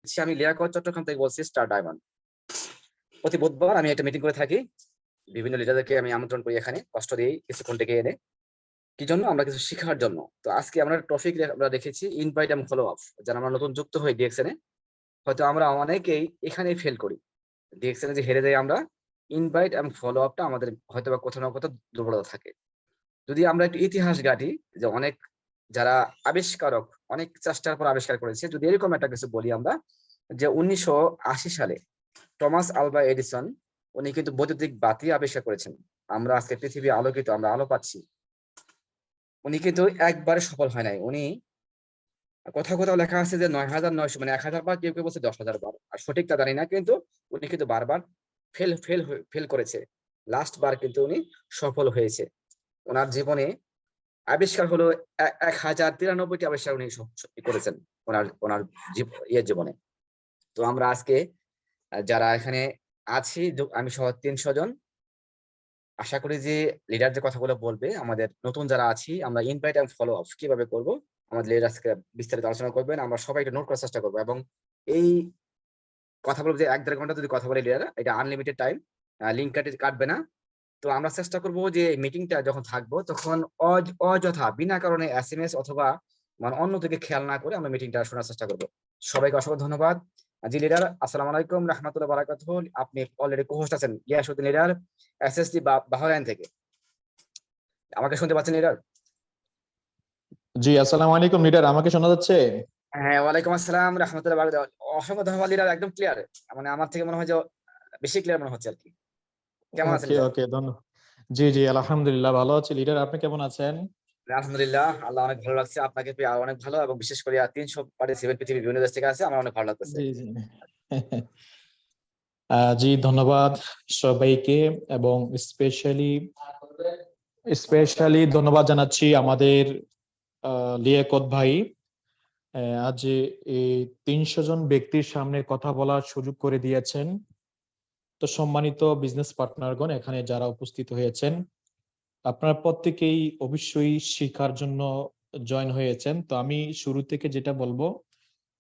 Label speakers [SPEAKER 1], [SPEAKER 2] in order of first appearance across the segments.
[SPEAKER 1] আমি লিয়াকত চট্টগ্রাম থেকে বলছি, স্টার ডায়মন্ড। প্রতি বুধবার আমি একটা মিটিং করে থাকি, বিভিন্ন লিডারদেরকে আমি আমন্ত্রণ করি, এখানে কষ্ট দিই কিছুক্ষণ ডেকে এনে, কি জন্য? আমরা কিছু শেখার জন্য। তো আজকে আমরা টপিক আমরা রেখেছি ইনভাইট এবং ফলো আপ। যারা আমরা নতুন যুক্ত হই ডিএক্সএনে, হয়তো আমরা অনেকেই এখানেই ফেল করি, ডিএক্সএনে যে হেরে যাই আমরা। ইনভাইট এবং ফলো আপটা আমাদের হয়তো বা কোথাও না কোথাও দুর্বলতা থাকে। যদি আমরা একটু ইতিহাস ঘাঁটি, যে অনেক যারা আবিষ্কারক অনেক চেষ্টার পর আবিষ্কার করেছে, যদি এরকম একটা কিছু বলি আমরা, যে 1980 সালে টমাস আলভা এডিসন, উনি কিন্তু বৈদ্যুতিক বাতি আবিষ্কার করেছেন। আমরা আজকে পৃথিবী আলোকিত, আমরা আলো পাচ্ছি। উনি কিন্তু একবারে সফল হয় নাই। উনি কোথাও কোথাও লেখা আছে যে 9900, মানে 1000 বার, কেউ কেউ বলছে 10,000 বার, আর সঠিকটা জানি না, কিন্তু উনি কিন্তু বারবার ফেল ফেল ফেল করেছে। লাস্ট বার কিন্তু উনি সফল হয়েছে। ওনার জীবনে আবিষ্কার হলো 1093টি আবিষ্কার উনি করেছেন ওনার ওনার জীবনে। তো আমরা আজকে যারা এখানে আছি, আমি সহ 300 জন, আশা করি যে লিডার যে কথাগুলো বলবে, আমাদের নতুন যারা আছি, আমরা ইনভাইট এবং ফলো আপ কিভাবে করব, আমাদের লিডার আজকে বিস্তারিত আলোচনা করবেন। আমরা সবাই একটু নোট করার চেষ্টা করবো, এবং এই কথা বলবো যে 1-1.5 ঘন্টা যদি কথা বলে লিডার, এটা আনলিমিটেড টাইম, লিঙ্ক কাটবে না। তো আমরা চেষ্টা করব যে মিটিংটা যখন থাকবো, তখন অযথা বিনা কারণে এসএমএস অথবা মানে অন্যদিকে খেয়াল না করে আমরা মিটিংটা শোনার চেষ্টা করব। সবাইকে অসংখ্য ধন্যবাদ। জি লিডার, আসসালামু আলাইকুম রাহমাতুল্লাহ বারাকাতুহু। আপনি অলরেডি কোহোস্ট আছেন, গিয়াসউদ্দিন লিডার, এসএসডি বাহরাইন থেকে। আমাকে শুনতে পাচ্ছেন লিডার?
[SPEAKER 2] জি, আসসালামু আলাইকুম লিডার, আমাকে শোনা যাচ্ছে?
[SPEAKER 1] হ্যাঁ, ওয়ালাইকুম আসসালাম রাহমাতুল্লাহ বারাকাতুহু। অসংখ্য ধন্যবাদ লিডার, একদম ক্লিয়ার। মানে আমার থেকে মনে হয় যে বেশি ক্লিয়ার মনে হচ্ছে আর কি। কেমন আছেন
[SPEAKER 2] ওকে
[SPEAKER 1] লিডার?
[SPEAKER 2] ওকে, ধন্যবাদ। জি জি, আলহামদুলিল্লাহ ভালো আছি লিডার, আপনি কেমন আছেন?
[SPEAKER 1] আলহামদুলিল্লাহ, আল্লাহ অনেক ভালো লাগছে, আপনাকে পেয়ে আরো অনেক ভালো, এবং বিশেষ করে 300 পার্টিসিপেন্ট পৃথিবীর বিভিন্ন দেশ থেকে আছে, আমার অনেক ভালো লাগতেছে।
[SPEAKER 2] জি জি। জি, ধন্যবাদ সবাইকে, এবং স্পেশালি স্পেশালি ধন্যবাদ জানাচ্ছি আমাদের লিয়াকত ভাই। আজ এই 300 জন ব্যক্তির সামনে কথা বলার সুযোগ করে দিয়েছেন। তো সম্মানিত বিজনেস পার্টনারগণ, এখানে যারা উপস্থিত হয়েছেন, আপনারা প্রত্যেকেই অবশ্যই শিক্ষার জন্য জয়েন হয়েছেন। তো আমি শুরু থেকে যেটা বলবো,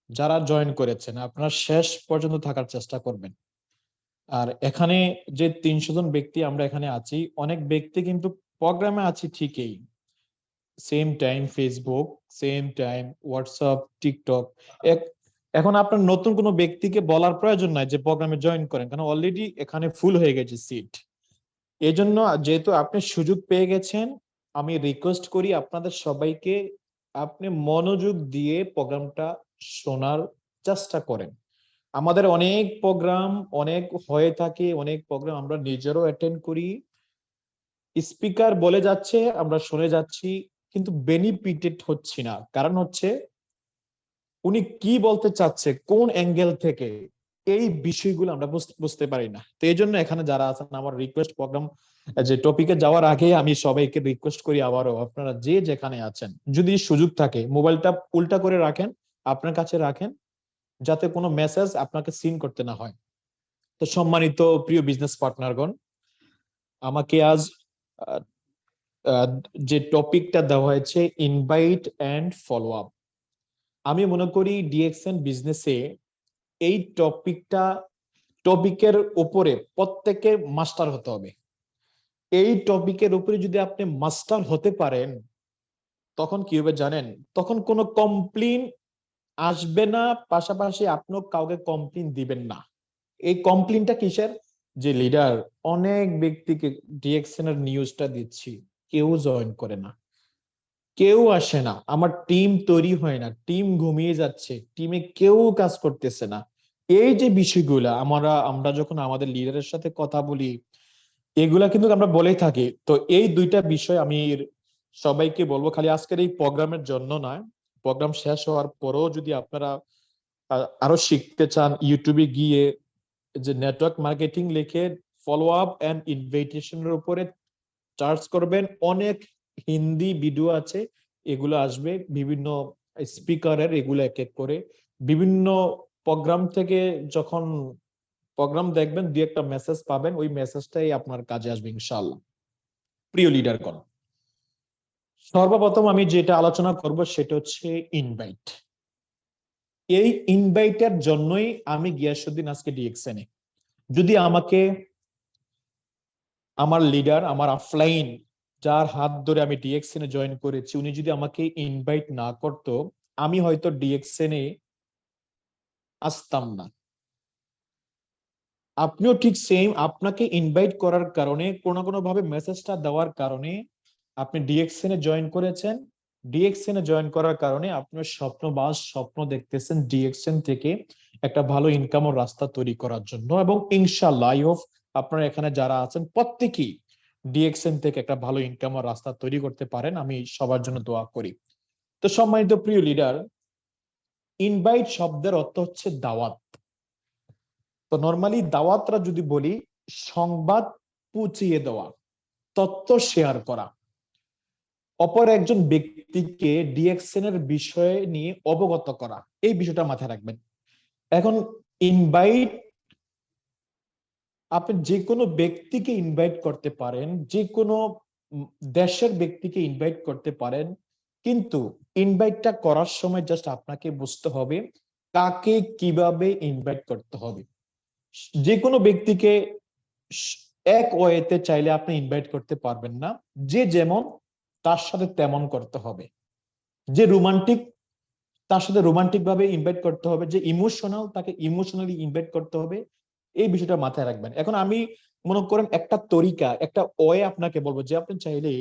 [SPEAKER 2] যারা জয়েন করেছেন আপনারা শেষ পর্যন্ত থাকার চেষ্টা করবেন। আর এখানে যে 300 জন ব্যক্তি আমরা এখানে আছি, অনেক ব্যক্তি কিন্তু প্রোগ্রামে আছি ঠিকই, same time Facebook, same time WhatsApp, TikTok. এখন আপনার নতুন কোনো ব্যক্তিকে বলার প্রয়োজন নাই যে প্রোগ্রামে জয়েন করেন, কারণ অলরেডি এখানে ফুল হয়ে গেছে সিট। এই জন্য যেহেতু আপনি সুযোগ পেয়ে গেছেন, আমি রিকোয়েস্ট করি আপনাদের সবাইকে, আপনি মনোযোগ দিয়ে প্রোগ্রামটা শোনার চেষ্টা করেন। আমাদের অনেক প্রোগ্রাম অনেক হয়ে থাকে, অনেক প্রোগ্রাম আমরা নিজেরও অ্যাটেন্ড করি, স্পিকার বলে যাচ্ছে আমরা শুনে যাচ্ছি, কিন্তু বেনিফিটেড হচ্ছি না। কারণ হচ্ছে উনি কি বলতে চাচ্ছে, কোন অ্যাঙ্গেল থেকে, এই বিষয়গুলো আমরা বুঝতে পারি না। তো এই জন্য এখানে যারা আছেন, আমার রিকোয়েস্ট, প্রোগ্রাম যে টপিকে যাওয়ার আগে আমি সবাইকে রিকোয়েস্ট করি, আবারও আপনারা যে যেখানে আছেন, যদি সুযোগ থাকে মোবাইলটা উল্টা করে রাখেন, আপনার কাছে রাখেন, যাতে কোনো মেসেজ আপনাকে সিন করতে না হয়। তো সম্মানিত প্রিয় বিজনেস পার্টনারগণ, আমাকে আজ আহ, আহ, যে টপিকটা দেওয়া হয়েছে ইনভাইট এন্ড ফলো আপ, আমি মনে করি ডিএক্সএন বিজনেসে এই টপিকের উপরে প্রত্যেকে মাস্টার হতে হবে। এই টপিকের উপরে যদি আপনি মাস্টার হতে পারেন, তখন কি হবে জানেন? তখন কোনো কমপ্লেন আসবে না, পাশাপাশি আপনিও কাউকে কমপ্লেন দিবেন না। এই কমপ্লেনটা কিসের? যে লিডার, অনেক ব্যক্তিকে ডিএক্সএন এর নিউজটা দিচ্ছি, কেউ জয়েন করে না, কেউ আসে না, আমার টিম তৈরি হয় না, টিম ঘুমিয়ে যাচ্ছে, টিমে কেউ কাজ করতেছে না। এই যে বিষয়গুলা আমরা যখন আমাদের লিডারের সাথে কথা বলি, এগুলা কিন্তু আমরা বলেই থাকি। তো এই দুইটা বিষয় আমি সবাইকে বলবো, খালি আজকের এই প্রোগ্রামের জন্য নয়, প্রোগ্রাম শেষ হওয়ার পরেও যদি আপনারা আরো শিখতে চান, ইউটিউবে গিয়ে যে নেটওয়ার্ক মার্কেটিং লিখে ফলো আপ এন্ড ইনভাইটেশনের উপরে চার্জ করবেন, অনেক হিন্দি ভিডিও আছে, এগুলো আসবে বিভিন্ন স্পিকারের, এগুলো এক এক করে বিভিন্ন প্রোগ্রাম থেকে। যখন প্রোগ্রাম দেখবেন, দুই একটা মেসেজ পাবেন, ওই মেসেজটাই আপনার কাজে আসবে ইনশাআল্লাহ। প্রিয় লিডারগণ, সর্বপ্রথম আমি যেটা আলোচনা করব সেটা হচ্ছে ইনভাইট। এই ইনভাইটের জন্যই আমি গিয়াসউদ্দিন আজকে ডিএক্সএনে। যদি আমাকে আমার লিডার, আমার অফলাইন, যার হাত ধরে আমি ডিএক্সএনে জয়েন করেছি, উনি যদি আমাকে ইনভাইট না করতো, আমি হয়তো ডিএক্সএনে আসতাম না। আপনিও ঠিক সেম, আপনাকে ইনভাইট করার কারণে, কোনো কোনো ভাবে মেসেজটা দেওয়ার কারণে আপনি ডিএক্সএনে জয়েন করেছেন। ডিএক্সএনে জয়েন করার কারণে আপনার স্বপ্ন দেখতেছেন ডিএক্সএন থেকে একটা ভালো ইনকামের রাস্তা তৈরি করার জন্য, এবং ইনশাআল্লাহ আই হোপ আপনারা এখানে যারা আছেন প্রত্যেকেই ডিএক্সএন থেকে একটা ভালো ইনকামের রাস্তা তৈরি করতে পারেন। আমি সবার জন্য দোয়া করি। তো সম্মানিত প্রিয় লিডার, ইনভাইট শব্দের অর্থ হচ্ছে দাওয়াত। তো নরমালি দাওয়াতরা যদি বলি, সংবাদ পৌঁছিয়ে দেওয়া, তথ্য শেয়ার করা, অপর একজন ব্যক্তিকে ডিএক্সএন এর বিষয় নিয়ে অবগত করা, এই বিষয়টা মাথায় রাখবেন। এখন ইনভাইট, আপনি যে কোনো ব্যক্তিকে ইনভাইট করতে পারেন, যে কোনো দেশের ব্যক্তিকে ইনভাইট করতে পারেন, কিন্তু ইনভাইটটা করার সময় জাস্ট আপনাকে বুঝতে হবে কাকে কিভাবে ইনভাইট করতে হবে। যে কোনো ব্যক্তিকে এক ওয়েতে চাইলে আপনি ইনভাইট করতে পারবেন না। যে যেমন, তার সাথে তেমন করতে হবে। যে রোমান্টিক, তার সাথে রোমান্টিক ভাবে ইনভাইট করতে হবে। যে ইমোশনাল, তাকে ইমোশনালি ইনভাইট করতে হবে। এই বিষয়টা মাথায় রাখবেন। এখন আমি মনে করেন একটা তরিকা, একটা ওয়ে আপনাকে বলবো যে আপনি চাইলে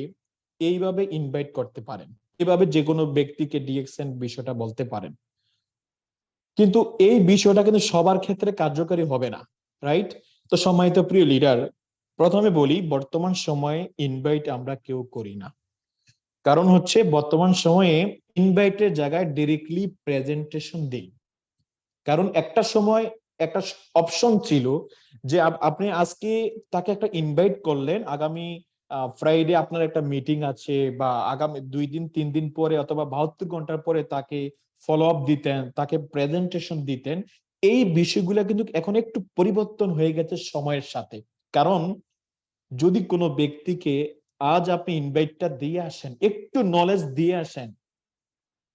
[SPEAKER 2] এইভাবে ইনভাইট করতে পারেন, এভাবে যে কোনো ব্যক্তিকে ডিএক্সএন বিষয়টা বলতে পারেন। কিন্তু এই বিষয়টা কিন্তু সবার ক্ষেত্রে কার্যকরী হবে না, রাইট? তো সম্মানিত প্রিয় লিডার, প্রথমে বলি বর্তমান সময়ে ইনভাইট আমরা কেউ করি না। কারণ হচ্ছে বর্তমান সময়ে ইনভাইটের জায়গায় ডিরেক্টলি প্রেজেন্টেশন দিই। কারণ একটা সময় একটা অপশন ছিল যে আপনি আজকে তাকে একটা ইনভাইট করলেন, আগামী ফ্রাইডে আপনার একটা মিটিং আছে, বা আগামী 2 দিন 3 দিন পরে অথবা 72 ঘন্টার পরে তাকে ফলো আপ দিতেন, তাকে প্রেজেন্টেশন দিতেন। এই বিষয়গুলো কিন্তু এখন একটু পরিবর্তন হয়ে গেছে সময়ের সাথে। কারণ যদি কোনো ব্যক্তিকে আজ আপনি ইনভাইটটা দিয়ে আসেন, একটু নলেজ দিয়ে আসেন,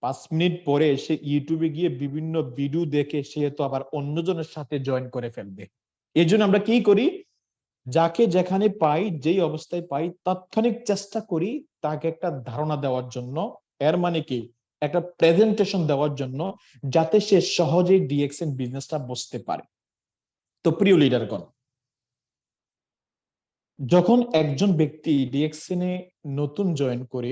[SPEAKER 2] 5 মিনিট পরে সে ইউটিউবে গিয়ে বিভিন্ন ভিডিও দেখে সে তো আবার অন্যজনের সাথে জয়েন করে ফেলবে। এই জন্য আমরা কি করি, যাকে যেখানে পাই, যেই অবস্থায় পাই, তাৎক্ষণিক চেষ্টা করি তাকে একটা ধারণা দেওয়ার জন্য। এর মানে কি, একটা প্রেজেন্টেশন দেওয়ার জন্য, যাতে সে সহজেই ডিএক্সএন বিজনেসটা বুঝতে পারে। তো প্রিয় লিডারগণ, যখন একজন ব্যক্তি ডিএক্সএন এ নতুন জয়েন করে,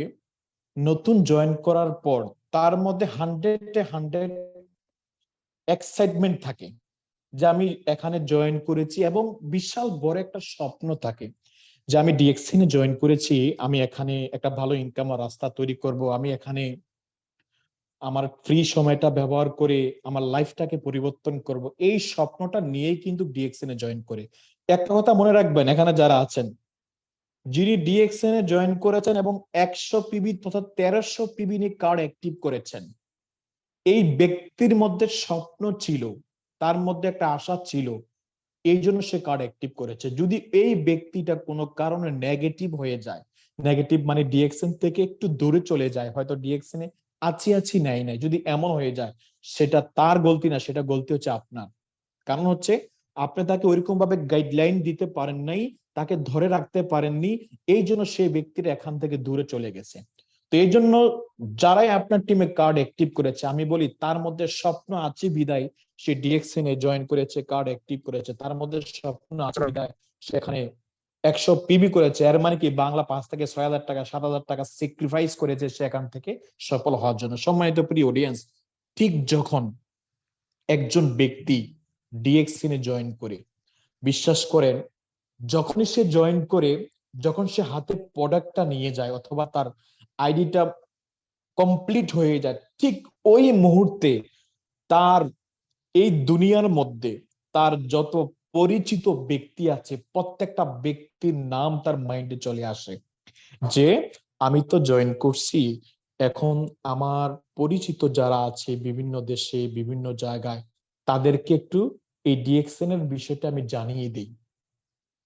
[SPEAKER 2] নতুন জয়েন করার পর তার মধ্যে 100 এক্সাইটমেন্ট থাকে যে আমি এখানে জয়েন করেছি, এবং বিশাল বড় একটা স্বপ্ন থাকে যে আমি ডিএক্সএন এ জয়েন করেছি, আমি এখানে একটা ভালো ইনকাম রাস্তা তৈরি করব, আমি এখানে আমার ফ্রি সময়টা ব্যবহার করে আমার লাইফটাকে পরিবর্তন করব। এই স্বপ্নটা নিয়েই কিন্তু ডিএক্সএন এ জয়েন করে। একটা কথা মনে রাখবেন, এখানে যারা আছেন, যিনি ডিএক্সএন এ জয়েন করেছেন এবং 100 পিবি তথা 1300 পিবি নিয়ে কার্ড অ্যাক্টিভ করেছেন, এই ব্যক্তির মধ্যে স্বপ্ন ছিল, তার মধ্যে একটা আশা ছিল, এই জন্য সে কার্ড অ্যাক্টিভ করেছে। যদি এই ব্যক্তিটা কোনো কারণে নেগেটিভ হয়ে যায়, নেগেটিভ মানে ডিএক্সএন থেকে একটু দূরে চলে যায়, হয়তো ডিএক্সএন এ আছি নাই, যদি এমন হয়ে যায়, সেটা তার গলতি না, সেটা গলতি হচ্ছে আপনার। কারণ হচ্ছে আপনি তাকে ওইরকম ভাবে গাইডলাইন দিতে পারেন নাই, তাকে ধরে রাখতে পারেননি, এই জন্য সেই ব্যক্তির এখান থেকে দূরে চলে গেছে। তো এই জন্য যারাই আপনার টিমে কার্ড অ্যাক্টিভ করেছে, আমি বলি তার মধ্যে স্বপ্ন আছে বিদায় সে ডিএক্সএন এ জয়েন করেছে, কার্ড অ্যাক্টিভ করেছে, তার মধ্যে স্বপ্ন আছে বিদায় সেখানে 100 পিবি করেছে। এর মানে কি, বাংলা 5 থেকে 6 হাজার টাকা 7 হাজার টাকা স্যাক্রিফাইস করেছে সে এখান থেকে সফল হওয়ার জন্য। সম্মানিত প্রিয় অডিয়েন্স, ঠিক যখন একজন ব্যক্তি ডিএক্সএন এ জয়েন করে, বিশ্বাস করেন, যখনই সে জয়েন করে, যখন সে হাতে প্রোডাক্টটা নিয়ে যায় অথবা তার আইডিটা কমপ্লিট হয়ে যায়, ঠিক ওই মুহূর্তে তার এই দুনিয়ার মধ্যে তার যত পরিচিত ব্যক্তি আছে, প্রত্যেকটা ব্যক্তির নাম তার মাইন্ডে চলে আসে যে আমি তো জয়েন করছি, এখন আমার পরিচিত যারা আছে বিভিন্ন দেশে বিভিন্ন জায়গায়, তাদেরকে একটু এই ডিএক্সএন এর বিষয়টা আমি জানিয়ে দিই।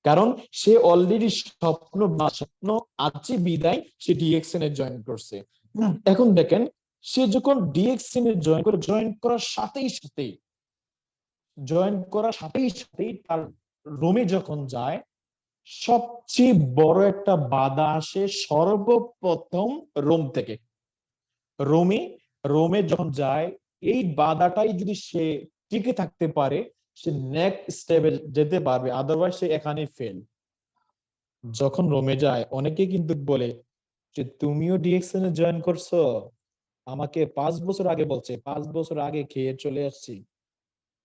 [SPEAKER 2] কারণ সে অলরেডি স্বপ্ন আছে বিদায় সে ডিএক্সএন এ জয়েন করছে। এখন দেখেন, সে যখন ডিএক্সএন এ জয়েন করার সাথেই সাথেই তার রুমে যখন যায়, সবচেয়ে বড় একটা বাধা আসে সর্বপ্রথম রোম থেকে। রোমে রোমে যখন যায়, এই বাধাটাই যদি সে টিকে থাকতে পারে, সে নেক্সট স্টেপে যেতে পারবে, আদারওয়াইজ সে এখানে ফেল। যখন রোমে যায়, অনেকে কিন্তু বলে যে তুমিও ডিএক্সএন এ জয়েন করছো, আমাকে 5 বছর আগে বলছে, 5 বছর আগে খেয়ে চলে আসছি,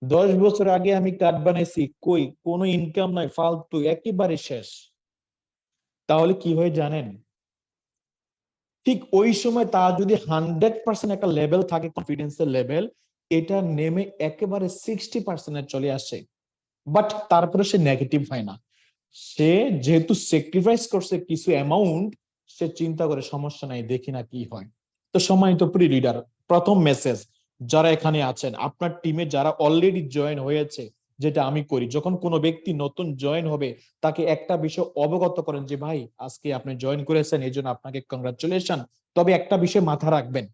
[SPEAKER 2] 10 বছর আগে আমি কার্ড বানাইছি, কই কোনো ইনকাম নাই, ফালতু, একেবারে শেষ। তাহলে কি হয় জানেন? ঠিক ওই সময় তার যদি 100% একটা লেভেল থাকে, কনফিডেন্সের লেভেল, এটা নেমে একেবারে 60% চলে আসে। বাট তারপরে সে নেগেটিভ হয় না। সে যেহেতু স্যাক্রিফাইস করছে কিছু অ্যামাউন্ট, সে চিন্তা করে সমস্যা নাই, দেখি না কি হয়। তো সম্মানিত প্রি লিডার, প্রথম মেসেজ যারা এখানে আছেন, আপনার টিমে যারা অলরেডি জয়েন হয়েছে, যেটা আমি করি, যখন কোনো ব্যক্তি নতুন জয়েন হবে, তাকে একটা বিষয় অবগত করেন যে ভাই আজকে আপনি জয়েন করেছেন, এই জন্য আপনাকে কংগ্রাচুলেশন। তবে একটা বিষয় মাথা রাখবেন,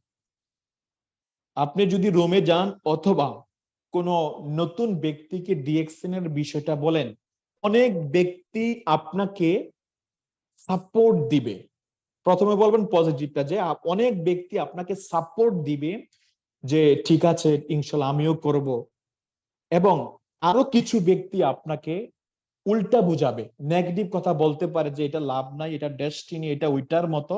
[SPEAKER 2] আপনি যদি রোমে যান অথবা কোন নতুন ব্যক্তিকে ডিএক্সএন এর বিষয়টা বলেন, অনেক ব্যক্তি আপনাকে সাপোর্ট দিবে। প্রথমে বলবেন পজিটিভটা, যে অনেক ব্যক্তি আপনাকে সাপোর্ট দিবে যে ঠিক আছে ইনশাল্লাহ আমিও করব, এবং আরো কিছু ব্যক্তি আপনাকে উল্টা বুঝাবে, নেগেটিভ কথা বলতে পারে যে এটা লাভ নাই, এটা ডেস্টিনি, এটা ওইটার মতো।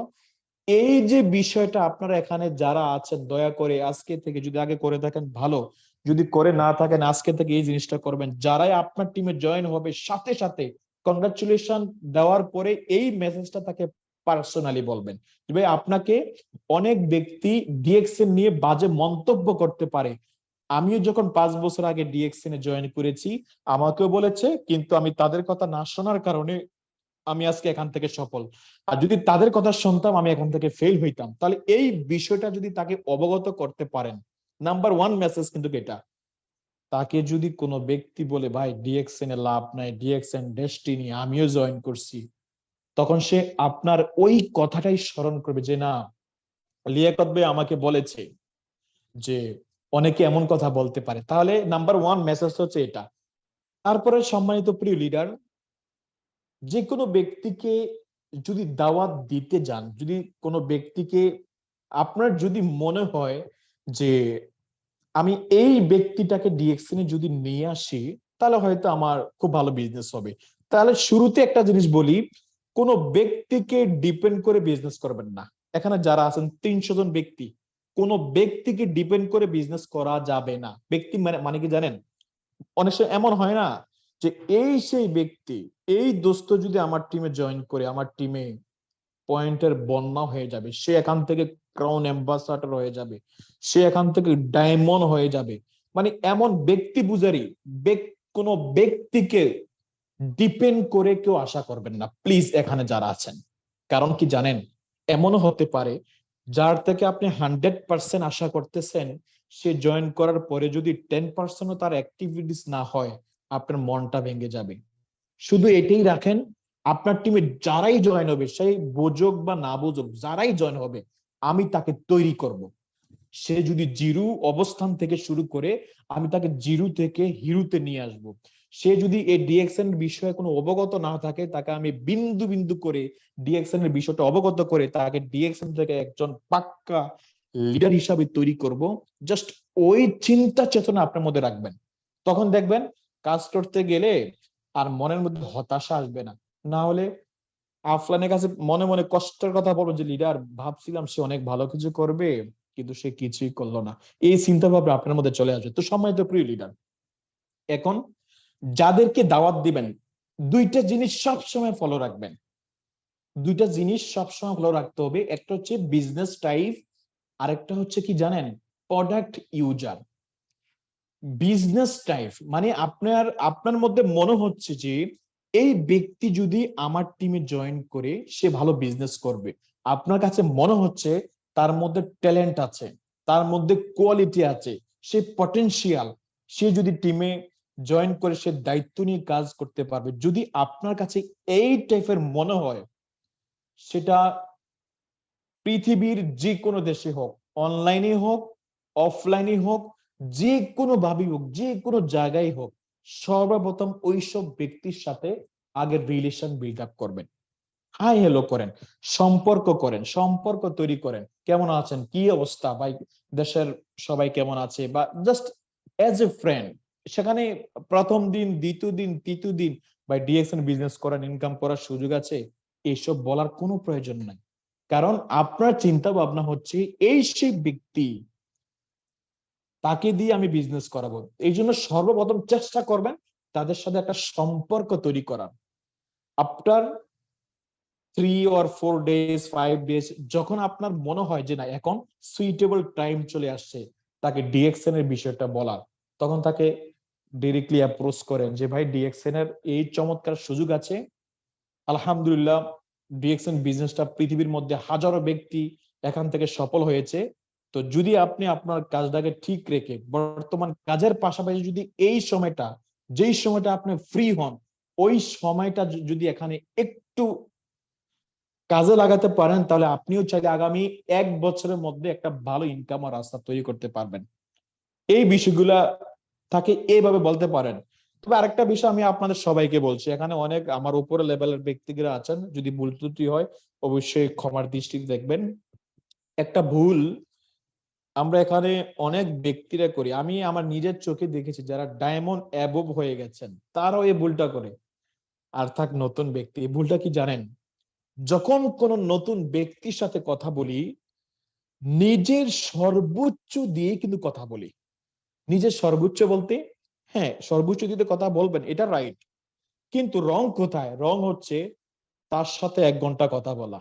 [SPEAKER 2] এই যে বিষয়টা, আপনারা এখানে যারা আছেন দয়া করে আজকে থেকে, যদি আগে করে থাকেন ভালো, যদি করে না থাকেন আজকে থেকে এই জিনিসটা করবেন। যারাই আপনার টিমে জয়েন হবে, সাথে সাথে কংগ্রাচুলেশন দেওয়ার পরে এই মেসেজটা তাকে পার্সোনালি বলবেন। ভাই আপনাকে অনেক ব্যক্তি ডিএক্সএন নিয়ে বাজে মন্তব্য করতে পারে, আমিও যখন 5 বছর আগে ডিএক্সএন এ জয়েন করেছি, আমাকেও বলেছে, কিন্তু আমি তাদের কথা না শোনার কারণে আমি আজকে এখান থেকে সফল। আর যদি তাদের কথা শুনতাম, আমি এখান থেকে ফেল হইতাম। তাহলে এই বিষয়টা যদি তাকে অবগত করতে পারেন, নাম্বার ওয়ান মেসেজ কিন্তু এটা। তাকে যদি কোনো ব্যক্তি বলে ভাই ডিএক্সএন এ লাভ নাই, ডিএক্সএন ডেস্টিনি, আমিও জয়েন করছি, তখন সে আপনার ওই কথাটাই স্মরণ করবে যে না, লিয়াকত ভাই আমাকে বলেছে যে অনেকে এমন কথা বলতে পারে। তাহলে নাম্বার ওয়ান মেসেজ হচ্ছে এটা। তারপরে সম্মানিত প্রিয় লিডার, যে কোনো ব্যক্তিকে যদি দাওয়াত দিতে যান, যদি কোনো ব্যক্তিকে আপনার যদি মনে হয় যে আমি এই ব্যক্তিটাকে ডিএক্সএন এ যদি নিয়ে আসি, তাহলে হয়তো আমার খুব ভালো বিজনেস হবে, তাহলে শুরুতে একটা জিনিস বলি, কোনো ব্যক্তিকে ডিপেন্ড করে বিজনেস করবেন না। এখানে যারা আছেন 300 জন ব্যক্তি, কোনো ব্যক্তিকে ডিপেন্ড করে বিজনেস করা যাবে না। ব্যক্তি মানে কি জানেন? অনেক সময় এমন হয় না যে এই সেই ব্যক্তি, এই দোস্ত যদি আমার টিমে জয়েন করে, আমার টিমে পয়েন্টের বন্যা হয়ে যাবে, সে এখান থেকে ক্রাউন অ্যাম্বাসাডর হয়ে যাবে, সে এখান থেকে ডায়মন্ড হয়ে যাবে। মানে এমন ব্যক্তি বুঝারি কোন ব্যক্তিকে ডিপেন্ড করে কেউ আশা করবেন না প্লিজ, এখানে যারা আছেন। কারণ কি জানেন, এমনও হতে পারে যার থেকে আপনি 100% আশা করতেছেন, সে জয়েন করার পরে যদি 10% তার অ্যাক্টিভিটিস না হয়, আপনার মনটা ভেঙে যাবে। শুধু এটাই রাখেন, আপনার টিমে যারাই জয়েন হবে, সেই বুঝুক বা না বুঝুক, যারাই জয়েন হবে, আমি তাকে তৈরি করব। সে যদি জিরো অবস্থান থেকে শুরু করে, আমি তাকে জিরো থেকে হিরোতে নিয়ে আসব। সে যদি এই ডিএক্সএন বিষয়ে কোনো অবগত না থাকে, তাকে আমি বিন্দু বিন্দু করে ডিএক্সএন এর বিষয়টা অবগত করে তাকে ডিএক্সএন থেকে একজন পাক্কা লিডার হিসাবে তৈরি করব। জাস্ট ওই চিন্তা চেতনা আপনার মধ্যে রাখবেন, তখন দেখবেন কাজ করতে গেলে আর মনের মধ্যে হতাশা আসবে না। না হলে আফলানের কাছে মনে মনে কষ্টের কথা বলবো যে লিডার ভাবছিলাম সে অনেক ভালো কিছু করবে, কিন্তু সে কিছুই করলো না। এই চিন্তা ভাবনা আপনার মধ্যে চলে আসবে। তো সম্মানিত প্রিয় লিডার, এখন যাদেরকে দাওয়াত দিবেন, দুইটা জিনিস সব সময় ফলো রাখবেন। দুইটা জিনিস সবসময় ফলো রাখতে হবে, একটা হচ্ছে বিজনেস টাইপ, আরেকটা হচ্ছে কি জানেন, প্রোডাক্ট ইউজার। বিজনেস টাইপ মানে আপনার আপনার মধ্যে মনে হচ্ছে যে এই ব্যক্তি যদি আমার টিমে জয়েন করে সে ভালো বিজনেস করবে, আপনার কাছে মনে হচ্ছে তার মধ্যে ট্যালেন্ট আছে, তার মধ্যে কোয়ালিটি আছে, সে পটেনশিয়াল, সে যদি টিমে জয়েন করে সে দায়িত্ব নিয়ে কাজ করতে পারবে, যদি আপনার কাছে এই টাইপের মনে হয়, সেটা পৃথিবীর যে কোনো দেশে হোক, অনলাইনে হোক, অফলাইনে হোক, যে কোনো ভাবেই হোক, যে কোনো জায়গায় হোক, সর্বপ্রথম ওইসব ব্যক্তির সাথে আগে রিলেশন বিল্ড আপ করবেন। হাই হ্যালো করেন, সম্পর্ক তৈরি করেন। কেমন আছেন, কি অবস্থা ভাই, দেশের সবাই কেমন আছে, বা জাস্ট এজ এ ফ্রেন্ড। সেখানে প্রথম দিন, দ্বিতীয় দিন, তৃতীয় দিন ভাই ডিএক্সএন বিজনেস করেন, ইনকাম করার সুযোগ আছে, এইসব বলার কোনো প্রয়োজন নাই। কারণ আপনার চিন্তা ভাবনা হচ্ছে এই সেই ব্যক্তি, তাকে দিয়ে আমি বিজনেস করাবো। এই জন্য সর্বপ্রথম চেষ্টা করবেন তাদের সাথে একটা সম্পর্ক তৈরি করার। আফটার 3 or 4 days, 5 days, যখন আপনার মনে হয় যে না এখন সুইটেবল টাইম চলে আসছে তাকে ডিএক্সএন এর বিষয়টা বলার, তখন তাকে ডিরেক্টলি অ্যাপ্রোচ করেন যে ভাই ডিএক্সএন এর এই চমৎকার সুযোগ আছে। আলহামদুলিল্লাহ, ডিএক্সএন বিজনেসটা পৃথিবীর মধ্যে হাজারো ব্যক্তি এখান থেকে সফল হয়েছে। তো যদি আপনি আপনার কাজটাকে ঠিক রেখে বর্তমান কাজের পাশাপাশি যদি এই সময়টা, যেই সময়টা আপনি ফ্রি হন, ওই সময়টা যদি এখানে একটু কাজে লাগাতে পারেন, তাহলে আপনিও চাইলে আগামী 1 বছরের মধ্যে একটা ভালো ইনকাম আর রাস্তা তৈরি করতে পারবেন। এই বিষয়গুলা তাকে এইভাবে বলতে পারেন। তবে আরেকটা বিষয় আমি আপনাদের সবাইকে বলছি, এখানে অনেক আমার উপরে লেভেলের ব্যক্তিরা আছেন, যদি ভুল ত্রুটি হয় অবশ্যই ক্ষমার দৃষ্টিতে দেখবেন। একটা ভুল আমরা এখানে অনেক ব্যক্তিরা করি, আমি আমার নিজের চোখে দেখেছি, যারা ডায়মন্ড অ্যাবভ হয়ে গেছেন তারাও এই ভুলটা করে। আর থাক নতুন ব্যক্তি, এই ভুলটা কি জানেন? যখন কোন নতুন ব্যক্তির সাথে কথা বলি, নিজের সর্বোচ্চ দিয়ে কিন্তু কথা বলি। নিজের সর্বোচ্চ বলতে, হ্যাঁ সর্বোচ্চ দিতে কথা বলবেন, এটা রাইট, কিন্তু রং কোথায়? রং হচ্ছে তার সাথে 1 ঘন্টা কথা বলা,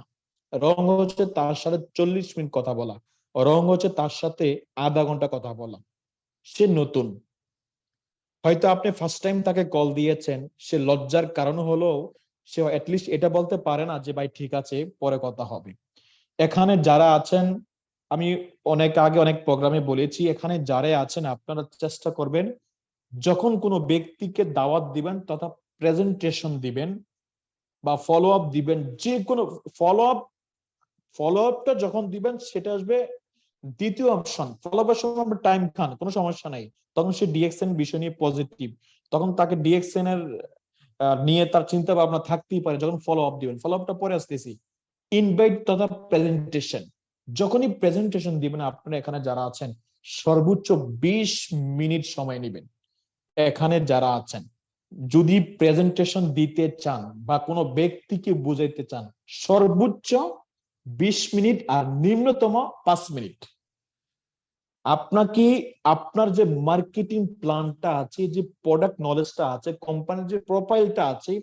[SPEAKER 2] রং হচ্ছে তার সাথে 40 মিনিট কথা বলা, রং হচ্ছে তার সাথে আধা ঘন্টা কথা বলা। সে নতুন, হয়তো আপনি ফার্স্ট টাইম তাকে কল দিয়েছেন, সে লজ্জার কারণ হলো সে অ্যাটলিস্ট এটা বলতে পারে না যে ভাই ঠিক আছে পরে কথা হবে। এখানে যারা আছেন, আমি অনেক আগে অনেক প্রোগ্রামে বলেছি, এখানে যারা আছেন আপনারা চেষ্টা করবেন যখন কোনো ব্যক্তিকে দাওয়াত দিবেন তথা প্রেজেন্টেশন দিবেন বা ফলো আপ দিবেন, যে কোনো ফলো আপ, ফলো আপটা যখন দিবেন সেটা আসবে দ্বিতীয় অপশন। ফলো আপের সময় আমরা টাইম খান, কোনো সমস্যা নাই, তখন সে ডিএক্সএন বিষয় নিয়ে পজিটিভ, তখন তাকে ডিএক্সএন এর নিয়ে তার চিন্তা ভাবনা থাকতেই পারে। যখন ফলো আপ দিবেন, ফলো আপটা পরে আসতেছি, ইনভাইট তথা প্রেজেন্টেশন, যখনই প্রেজেন্টেশন দিবেন আপনারা এখানে যারা আছেন সর্বোচ্চ 20 মিনিট সময় নেবেন। এখানে যারা আছেন যদি প্রেজেন্টেশন দিতে চান বা কোনো ব্যক্তিকে বুঝাইতে চান, সর্বোচ্চ 20 মিনিট আর নিম্নতম 5 মিনিট। আপনাকে আপনার যে মার্কেটিং প্ল্যানটা আছে, যে প্রোডাক্ট নলেজটা আছে, কোম্পানির যে প্রোফাইলটা আছে,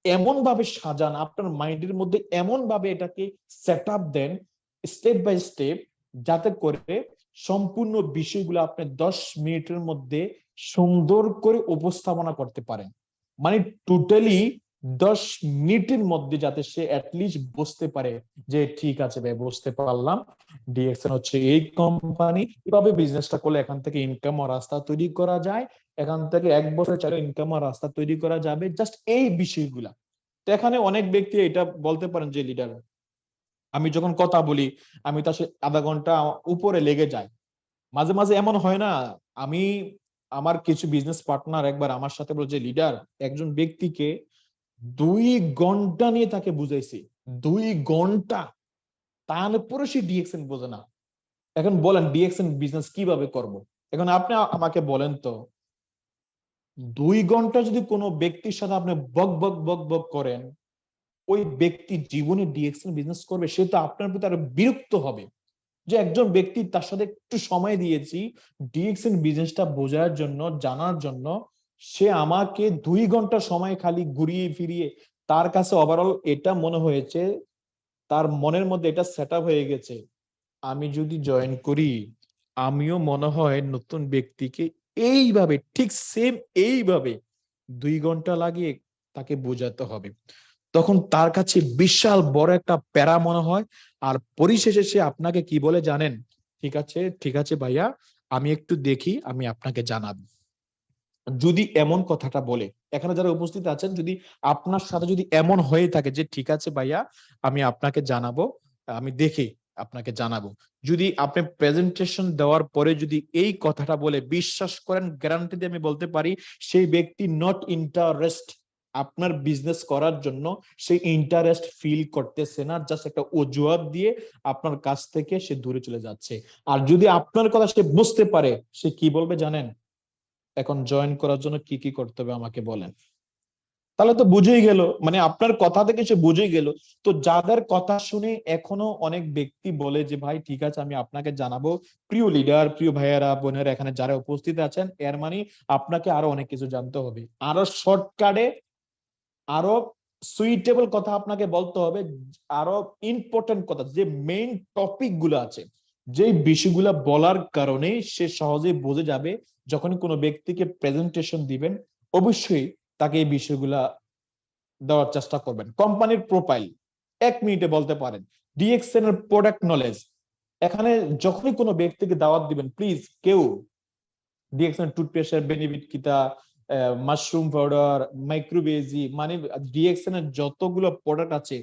[SPEAKER 2] এমন ভাবে সাজান, আপনার মাইন্ডের মধ্যে এমন ভাবে এটাকে সেট আপ দেন স্টেপ বাই স্টেপ, যাতে করে সম্পূর্ণ বিষয়গুলো আপনি 10 মিনিটের মধ্যে সুন্দর করে উপস্থাপনা করতে পারেন। মানে টোটালি 10 মিনিটের মধ্যে যাতে সে অ্যাটলিস্ট বুঝতে পারে যে ঠিক আছে ভাই বুঝতে পারলাম, ডিএক্সএন হচ্ছে এই কোম্পানি, কিভাবে বিজনেসটা করলে এখান থেকে ইনকাম ও রাস্তা তৈরি করা যায়, এখান থেকে 1 বছর চাইলে ইনকাম ও রাস্তা তৈরি করা যাবে, জাস্ট এই বিষয়গুলা। তো এখানে অনেক ব্যক্তি এটা বলতে পারেন যে লিডার, আমি যখন কথা বলি আমি তার সাথে আধা ঘন্টা উপরে লেগে যায়। মাঝে মাঝে এমন হয় না, আমি আমার কিছু বিজনেস পার্টনার একবার আমার সাথে বলছে লিডার, একজন ব্যক্তিকে 2 ঘন্টা নিয়ে তাকে বুঝাইছি, 2 ঘন্টা, তারপরে সে ডিএক্সএন বোঝে না। এখন বলেন ডিএক্সএন বিজনেস কিভাবে করব? এখন আপনি আমাকে বলেন তো, 2 ঘন্টা যদি কোনো ব্যক্তির সাথে আপনি বক বক বক বক করেন, ওই ব্যক্তি জীবনে ডিএক্সএন বিজনেস করবে? সে তো আপনার প্রতি আরো বিরক্ত হবে। যে একজন ব্যক্তি তার সাথে একটু সময় দিয়েছি ডিএক্সএন বিজনেসটা বোঝার জন্য, জানার জন্য, সে আমাকে 2 ঘন্টা সময় খালি ঘুরিয়ে ফিরিয়ে, তার কাছে ওভারঅল এটা মনে হয়েছে, তার মনের মধ্যে এটা সেট আপ হয়ে গেছে, আমি যদি জয়েন করি আমিও মনে হয় নতুন ব্যক্তিকে এইভাবে ঠিক সেম এইভাবে 2 ঘন্টা লাগিয়ে তাকে বোঝাতে হবে। তখন তার কাছে বিশাল বড় একটা প্যারা মনে হয়। আর পরিশেষে সে আপনাকে কি বলে জানেন? ঠিক আছে, ঠিক আছে ভাইয়া, আমি একটু দেখি, আমি আপনাকে জানাবো। যদি এমন কথাটা বলে, এখানে যারা উপস্থিত আছেন, যদি আপনার সাথে যদি এমন হয়ে থাকে যে ঠিক আছে ভাইয়া আমি আপনাকে জানাবো, আমি দেখি, আপনাকে জানাবো। যদি আপনি প্রেজেন্টেশন দেওয়ার পরে যদি এই কথাটা বলে, বিশ্বাস করেন, গ্যারান্টি দিয়ে আমি বলতে পারি সেই ব্যক্তি নট ইন্টারেস্ট আপনার বিজনেস করার জন্য, সে ইন্টারেস্ট ফিল করতেছে না, জাস্ট একটা অজুহাত দিয়ে আপনার কাছ থেকে সে দূরে চলে যাচ্ছে। আর যদি আপনার কথা সে বুঝতে পারে, সে কি বলবে জানেন? এখন জয়েন করার জন্য কি কি করতে হবে আমাকে বলেন। তাহলে তো বুঝেই গেল, মানে আপনার কথা থেকে সে বুঝেই গেল। তো যাদের কথা শুনে এখনো অনেক ব্যক্তি বলে যে ভাই ঠিক আছে আমি আপনাকে জানাবো, প্রিয় লিডার, প্রিয় ভাইয়েরা, বোনেরা, এখানে যারা উপস্থিত আছেন, এর মানে আপনাকে আরো অনেক কিছু জানতে হবে, আরো শর্টকাটে, আরো সুইটেবল কথা আপনাকে বলতে হবে, আরো ইম্পর্টেন্ট কথা, যে মেইন টপিক গুলো আছে, যে বিষয়গুলো বলার কারণে সে সহজেই বুঝে যাবে। যখন কোনো ব্যক্তিকে প্রেজেন্টেশন দিবেন, অবশ্যই তাকে এই বিষয়গুলা দেওয়ার চেষ্টা করবেন। কোম্পানির প্রোফাইল 1 মিনিটে বলতে পারেন। ডিএক্সএন এর প্রোডাক্ট নলেজ, এখানে যখনই কোনো ব্যক্তিকে দাওয়াত দিবেন, প্লিজ কেউ ডিএক্সএন টুথপেস্টের বেনিফিট কিতা, মাশরুম পাউডার, মাইক্রোবেজি, মানে ডিএক্সএন এর যতগুলো প্রোডাক্ট আছে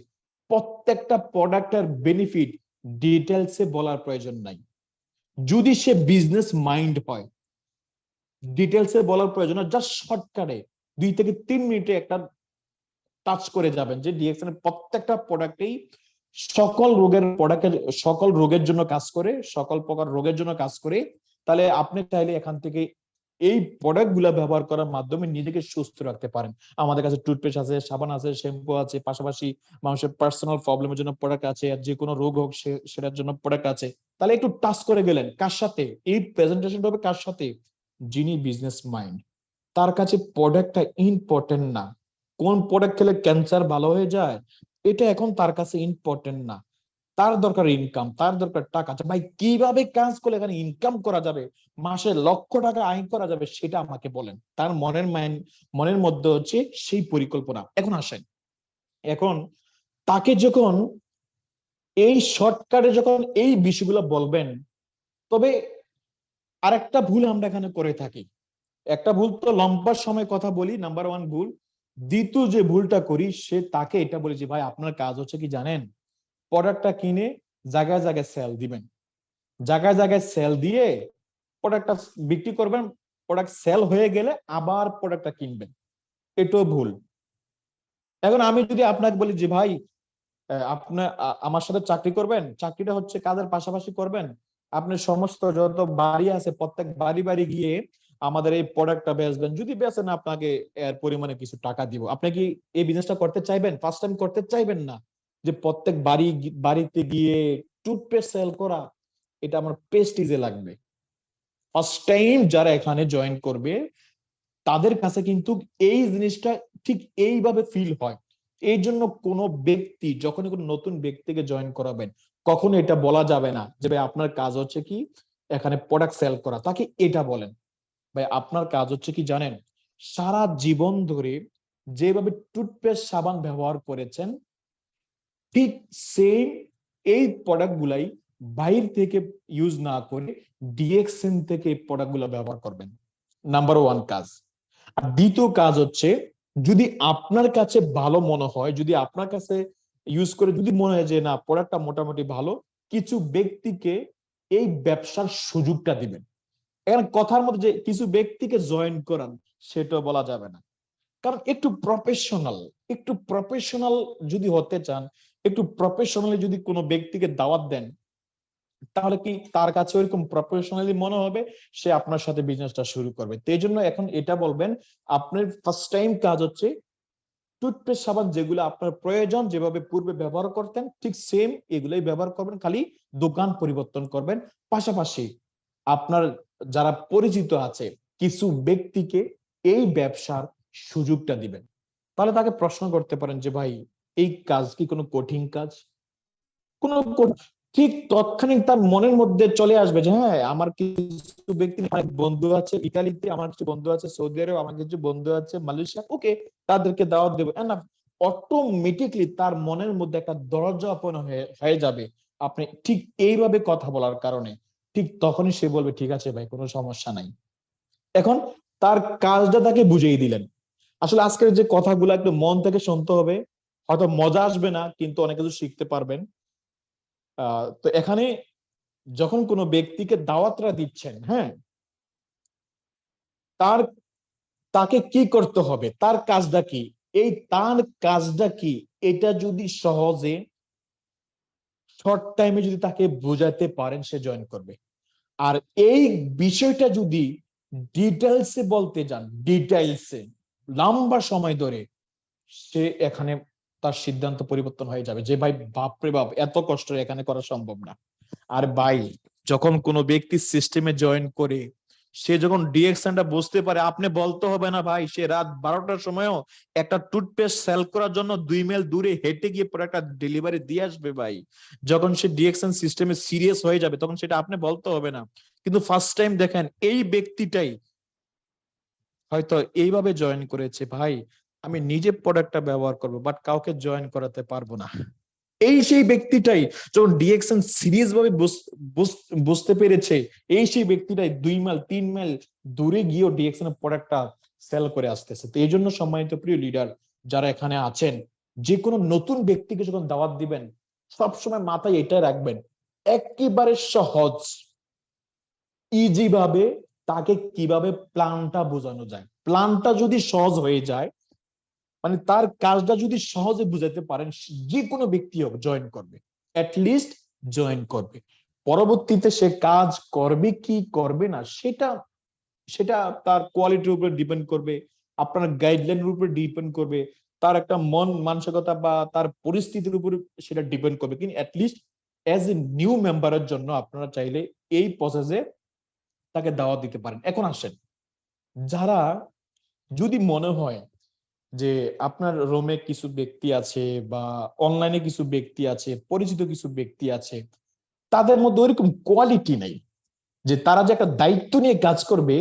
[SPEAKER 2] প্রত্যেকটা প্রোডাক্টের বেনিফিট ডিটেলসে বলার প্রয়োজন নাই। যদি সে বিজনেস মাইন্ড হয়, ডিটেলসে বলার প্রয়োজন না, জাস্ট শর্টকাটে 2 থেকে 3 মিনিটে একটা টাচ করে যাবেন যে ডিএক্সএন এর প্রত্যেকটা প্রোডাক্টেই সকল রোগের প্রোডাক্টের সকল রোগের জন্য কাজ করে, সকল প্রকার রোগের জন্য কাজ করে। তাহলে আপনি চাইলে এখান থেকে এই প্রোডাক্ট গুলা ব্যবহার করার মাধ্যমে নিজেকে সুস্থ রাখতে পারেন। আমাদের কাছে টুথপেস্ট আছে, সাবান আছে, শ্যাম্পু আছে, পাশাপাশি মানুষের পার্সোনাল প্রবলেমের জন্য প্রোডাক্ট আছে, আর যে কোনো রোগ হোক সেটার জন্য প্রোডাক্ট আছে। তাহলে একটু টাচ করে গেলেন কার সাথে? এই প্রেজেন্টেশনটা হবে কার সাথে? যিনি বিজনেস মাইন্ড, তার কাছে প্রোডাক্টটা ইম্পর্টেন্ট না। কোন প্রোডাক্ট খেলে ক্যান্সার ভালো হয়ে যায় এটা এখন তার কাছে ইম্পর্টেন্ট না। তার দরকার ইনকাম, তার দরকার টাকা। আচ্ছা ভাই, কিভাবে কাজ করলে এখানে ইনকাম করা যাবে, মাসে লক্ষ টাকা আয় করা যাবে, সেটা আমাকে বলেন। তার মনের মধ্যে হচ্ছে সেই পরিকল্পনা। এখন আসেন, এখন তাকে যখন এই শর্টকাটে যখন এই বিষয়গুলো বলবেন, তবে আরেকটা ভুল আমরা এখানে করে থাকি। একটা ভুল তো লম্বা সময় কথা বলি, নাম্বার 1 ভুল। দ্বিতীয় যে ভুলটা করি, সে তাকে এটা বলে যে ভাই আপনার কাজ হচ্ছে কি জানেন, প্রোডাক্টটা কিনে জায়গায় জায়গায় সেল দিবেন, জায়গায় জায়গায় সেল দিয়ে প্রোডাক্টটা বিক্রি করবেন, প্রোডাক্ট সেল হয়ে গেলে আবার প্রোডাক্টটা কিনবেন। এটাও ভুল। এখন আমি যদি আপনাকে বলি যে ভাই আপনার আমার সাথে চাকরি করবেন, চাকরিটা হচ্ছে কাজের পাশাপাশি করবেন, আপনি সমস্ত যত বাড়ি আছে প্রত্যেক বাড়ি বাড়ি গিয়ে আমাদের এই প্রোডাক্টটা বেচবেন, যদি বেচেন আপনাকে এর পরিমাণে কিছু টাকা দিব। আপনি কি এই বিজনেসটা করতে চাইবেন? ফার্স্ট টাইম করতে চাইবেন না যে প্রত্যেক বাড়িতে গিয়ে টুথপেস্ট সেল করা? এটা আমার প্রেস্টিজে লাগবে। ফার্স্ট টাইম যারা এখানে জয়েন করবে তাদের কাছে কিন্তু এই জিনিসটা ঠিক এইভাবে ফিল হয়। এই জন্য কোনো ব্যক্তি যখনই কোনো নতুন ব্যক্তিকে জয়েন করাবেন, কখনো এটা বলা যাবে না যে ভাই আপনার কাজ হচ্ছে কি এখানে প্রোডাক্ট সেল করা। তাকে এটা বলেন, ভাই আপনার কাজ হচ্ছে কি জানেন, সারা জীবন ধরে যেভাবে টুথপেস্ট সাবান ব্যবহার করেছেন, ঠিক সেম এই প্রোডাক্ট গুলাই বাইরে থেকে ইউজ না করে ডিএক্সএন থেকে এই প্রোডাক্ট গুলো ব্যবহার করবেন। নাম্বার 1 কাজ। আর দ্বিতীয় কাজ হচ্ছে, যদি আপনার কাছে ভালো মনে হয়, যদি আপনার কাছে ইউজ করে যদি মনে হয় যে না প্রোডাক্টটা মোটামুটি ভালো, কিছু ব্যক্তিকে এই ব্যবসার সুযোগটা দিবেন। এখানে কথার মধ্যে যে কিছু ব্যক্তিকে জয়েন করান, সেটাও বলা যাবে না। কারণ একটু প্রফেশনাল যদি হতে চান, একটু প্রফেশনালি যদি কোনো ব্যক্তিকে দাওয়াত দেন, তাহলে কি তার কাছে ওইরকম প্রফেশনালি মনে হবে, সে আপনার সাথে বিজনেসটা শুরু করবে। তো এই জন্য এখন এটা বলবেন, আপনার ফার্স্ট টাইম কাজ হচ্ছে টুথপেস্ট সাবান যেগুলো আপনার প্রয়োজন, যেভাবে পূর্বে ব্যবহার করতেন ঠিক সেম এগুলোই ব্যবহার করবেন, খালি দোকান পরিবর্তন করবেন। পাশাপাশি আপনার যারা পরিচিত আছে কিছু ব্যক্তিকে এই ব্যবসার সুযোগটা দিবেন। তাহলে তাকে প্রশ্ন করতে পারেন যে ভাই এই কাজ কি কোনো কঠিন কাজ? কোন ঠিক তৎক্ষণিক তার মনের মধ্যে চলে আসবে যে হ্যাঁ আমার কিছু ব্যক্তি, অনেক বন্ধু আছে ইতালিতে, আমার কিছু বন্ধু আছে সৌদি আরব, আমার কিছু বন্ধু আছে মালয়েশিয়া, ওকে তাদেরকে দাওয়াত দেবো। অটোমেটিকলি তার মনের মধ্যে একটা দরজা ওপেন হয়ে যাবে আপনি ঠিক এইভাবে কথা বলার কারণে। ঠিক তখনই সে বলবে ঠিক আছে ভাই, কোনো সমস্যা নাই। এখন তার কাজটা তাকে বুঝিয়ে দিলেন। আসলে আজকের যে কথাগুলো একটু মন থেকে শুনতে হবে, হয়তো মজা আসবে না কিন্তু অনেক কিছু শিখতে পারবেন। তো এখানে যখন কোনো ব্যক্তিকে দাওয়াতরা দিচ্ছেন, হ্যাঁ, তার তাকে কি করতে হবে, তার কাজটা কি, এই তার কাজটা কি, এটা যদি সহজে শর্ট টাইমে যদি তাকে বোঝাতে পারেন, সে জয়েন করবে। আর এই বিষয়টা যদি ডিটেলসে বলতে যান, ডিটেলসে লম্বা সময় ধরে, সে এখানে তার সিদ্ধান্ত পরিবর্তন হয়ে যাবে যে ভাই বাপরে বাপ, এত কষ্ট এখানে করা সম্ভব না। আর ভাই, যখন কোনো ব্যক্তি সিস্টেমে জয়েন করে, সে যখন ডিরেকশনটা বুঝতে পারে, আপনি বলতে হবে না ভাই, সে রাত 12টার সময়ও একটা টুথপেস্ট সেল করার জন্য 2 মাইল দূরে হেঁটে গিয়ে পরে একটা ডেলিভারি দিয়ে আসবে ভাই। যখন সে ডিরেকশন সিস্টেমে সিরিয়াস হয়ে যাবে, তখন সেটা আপনি বলতে হবে না। কিন্তু ফার্স্ট টাইম দেখেন, এই ব্যক্তিটাই হয়তো এইভাবে জয়েন করেছে, ভাই আমি নিজে প্রোডাক্টটা ব্যবহার করবো, বাট কাউকে জয়েন করাতে পারবো না। এই সেই ব্যক্তিটাই যখন ডিএকশন সিরিয়াস ভাবে বুঝতে পেরেছে, এই সেই ব্যক্তিটাই 2 মাইল 3 মাইল দূরে গিয়েও ডিএকশন এর প্রোডাক্টটা সেল করে আসতেছে। তো এই জন্য সম্মানিত প্রিয় লিডার যারা এখানে আছেন, যে কোনো নতুন ব্যক্তিকে যখন দাওয়াত দিবেন, সবসময় মাথায় এটা রাখবেন, একেবারে সহজ ইজি ভাবে তাকে কিভাবে প্ল্যানটা বোঝানো যায়। প্ল্যানটা যদি সহজ হয়ে যায়, মানে তার কাজটা যদি সহজে বুঝাতে পারেন, যে কোনো ব্যক্তি হোক জয়েন করবে, লিস্ট জয়েন করবে। পরবর্তীতে সে কাজ করবে কি করবে না, সেটা সেটা তার কোয়ালিটির উপর ডিপেন্ড করবে, আপনার গাইডলাইনের উপর ডিপেন্ড করবে, তার একটা মন মানসিকতা বা তার পরিস্থিতির উপর সেটা ডিপেন্ড করবে। কিন্তু লিস্ট অ্যাজ এ নিউ মেম্বারের জন্য আপনারা চাইলে এই প্রসেসে তাকে দাওয়াত দিতে পারেন। এখন আসেন, যারা যদি মনে হয় যে আপনার রোমে কিছু ব্যক্তি আছে বা অনলাইনে কিছু ব্যক্তি আছে, পরিচিত কিছু ব্যক্তি আছে, তাদের মধ্যে ওইরকম কোয়ালিটি নেই যে তারা যে একটা দায়িত্ব নিয়ে কাজ করবে,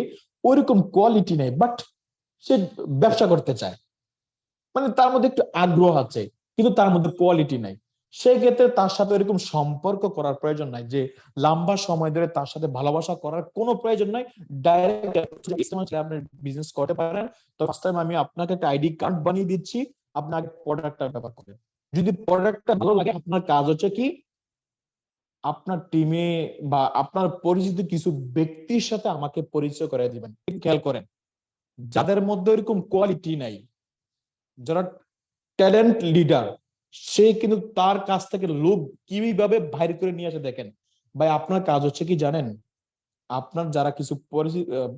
[SPEAKER 2] ওইরকম কোয়ালিটি নেই, বাট সে ব্যবসা করতে চায়, মানে তার মধ্যে একটু আগ্রহ আছে কিন্তু তার মধ্যে কোয়ালিটি নাই, সেই ক্ষেত্রে তার সাথে এরকম সম্পর্ক করার প্রয়োজন নাই, যে লম্বা সময় ধরে তার সাথে ভালোবাসা করার কোনো প্রয়োজন নাই। ডাইরেক্ট আপনি বিজনেস করতে পারেন। তো ফার্স্ট টাইম আমি আপনাকে একটা আইডি কার্ড বানিয়ে দিচ্ছি, আপনাকে প্রোডাক্টটা ব্যবহার করেন। যদি প্রোডাক্টটা ভালো লাগে, আপনার কাজ হচ্ছে কি, আপনার টিমে বা আপনার পরিচিত কিছু ব্যক্তির সাথে আমাকে পরিচয় করে দিবেন। খেয়াল করেন, যাদের মধ্যে এরকম কোয়ালিটি নাই, যারা ট্যালেন্ট লিডার, সে কিন্তু তার কাছ থেকে লোক কিভাবে বাইর করে নিয়ে আসে দেখেন। ভাই আপনার কাজ হচ্ছে কি জানেন, আপনার যারা কিছু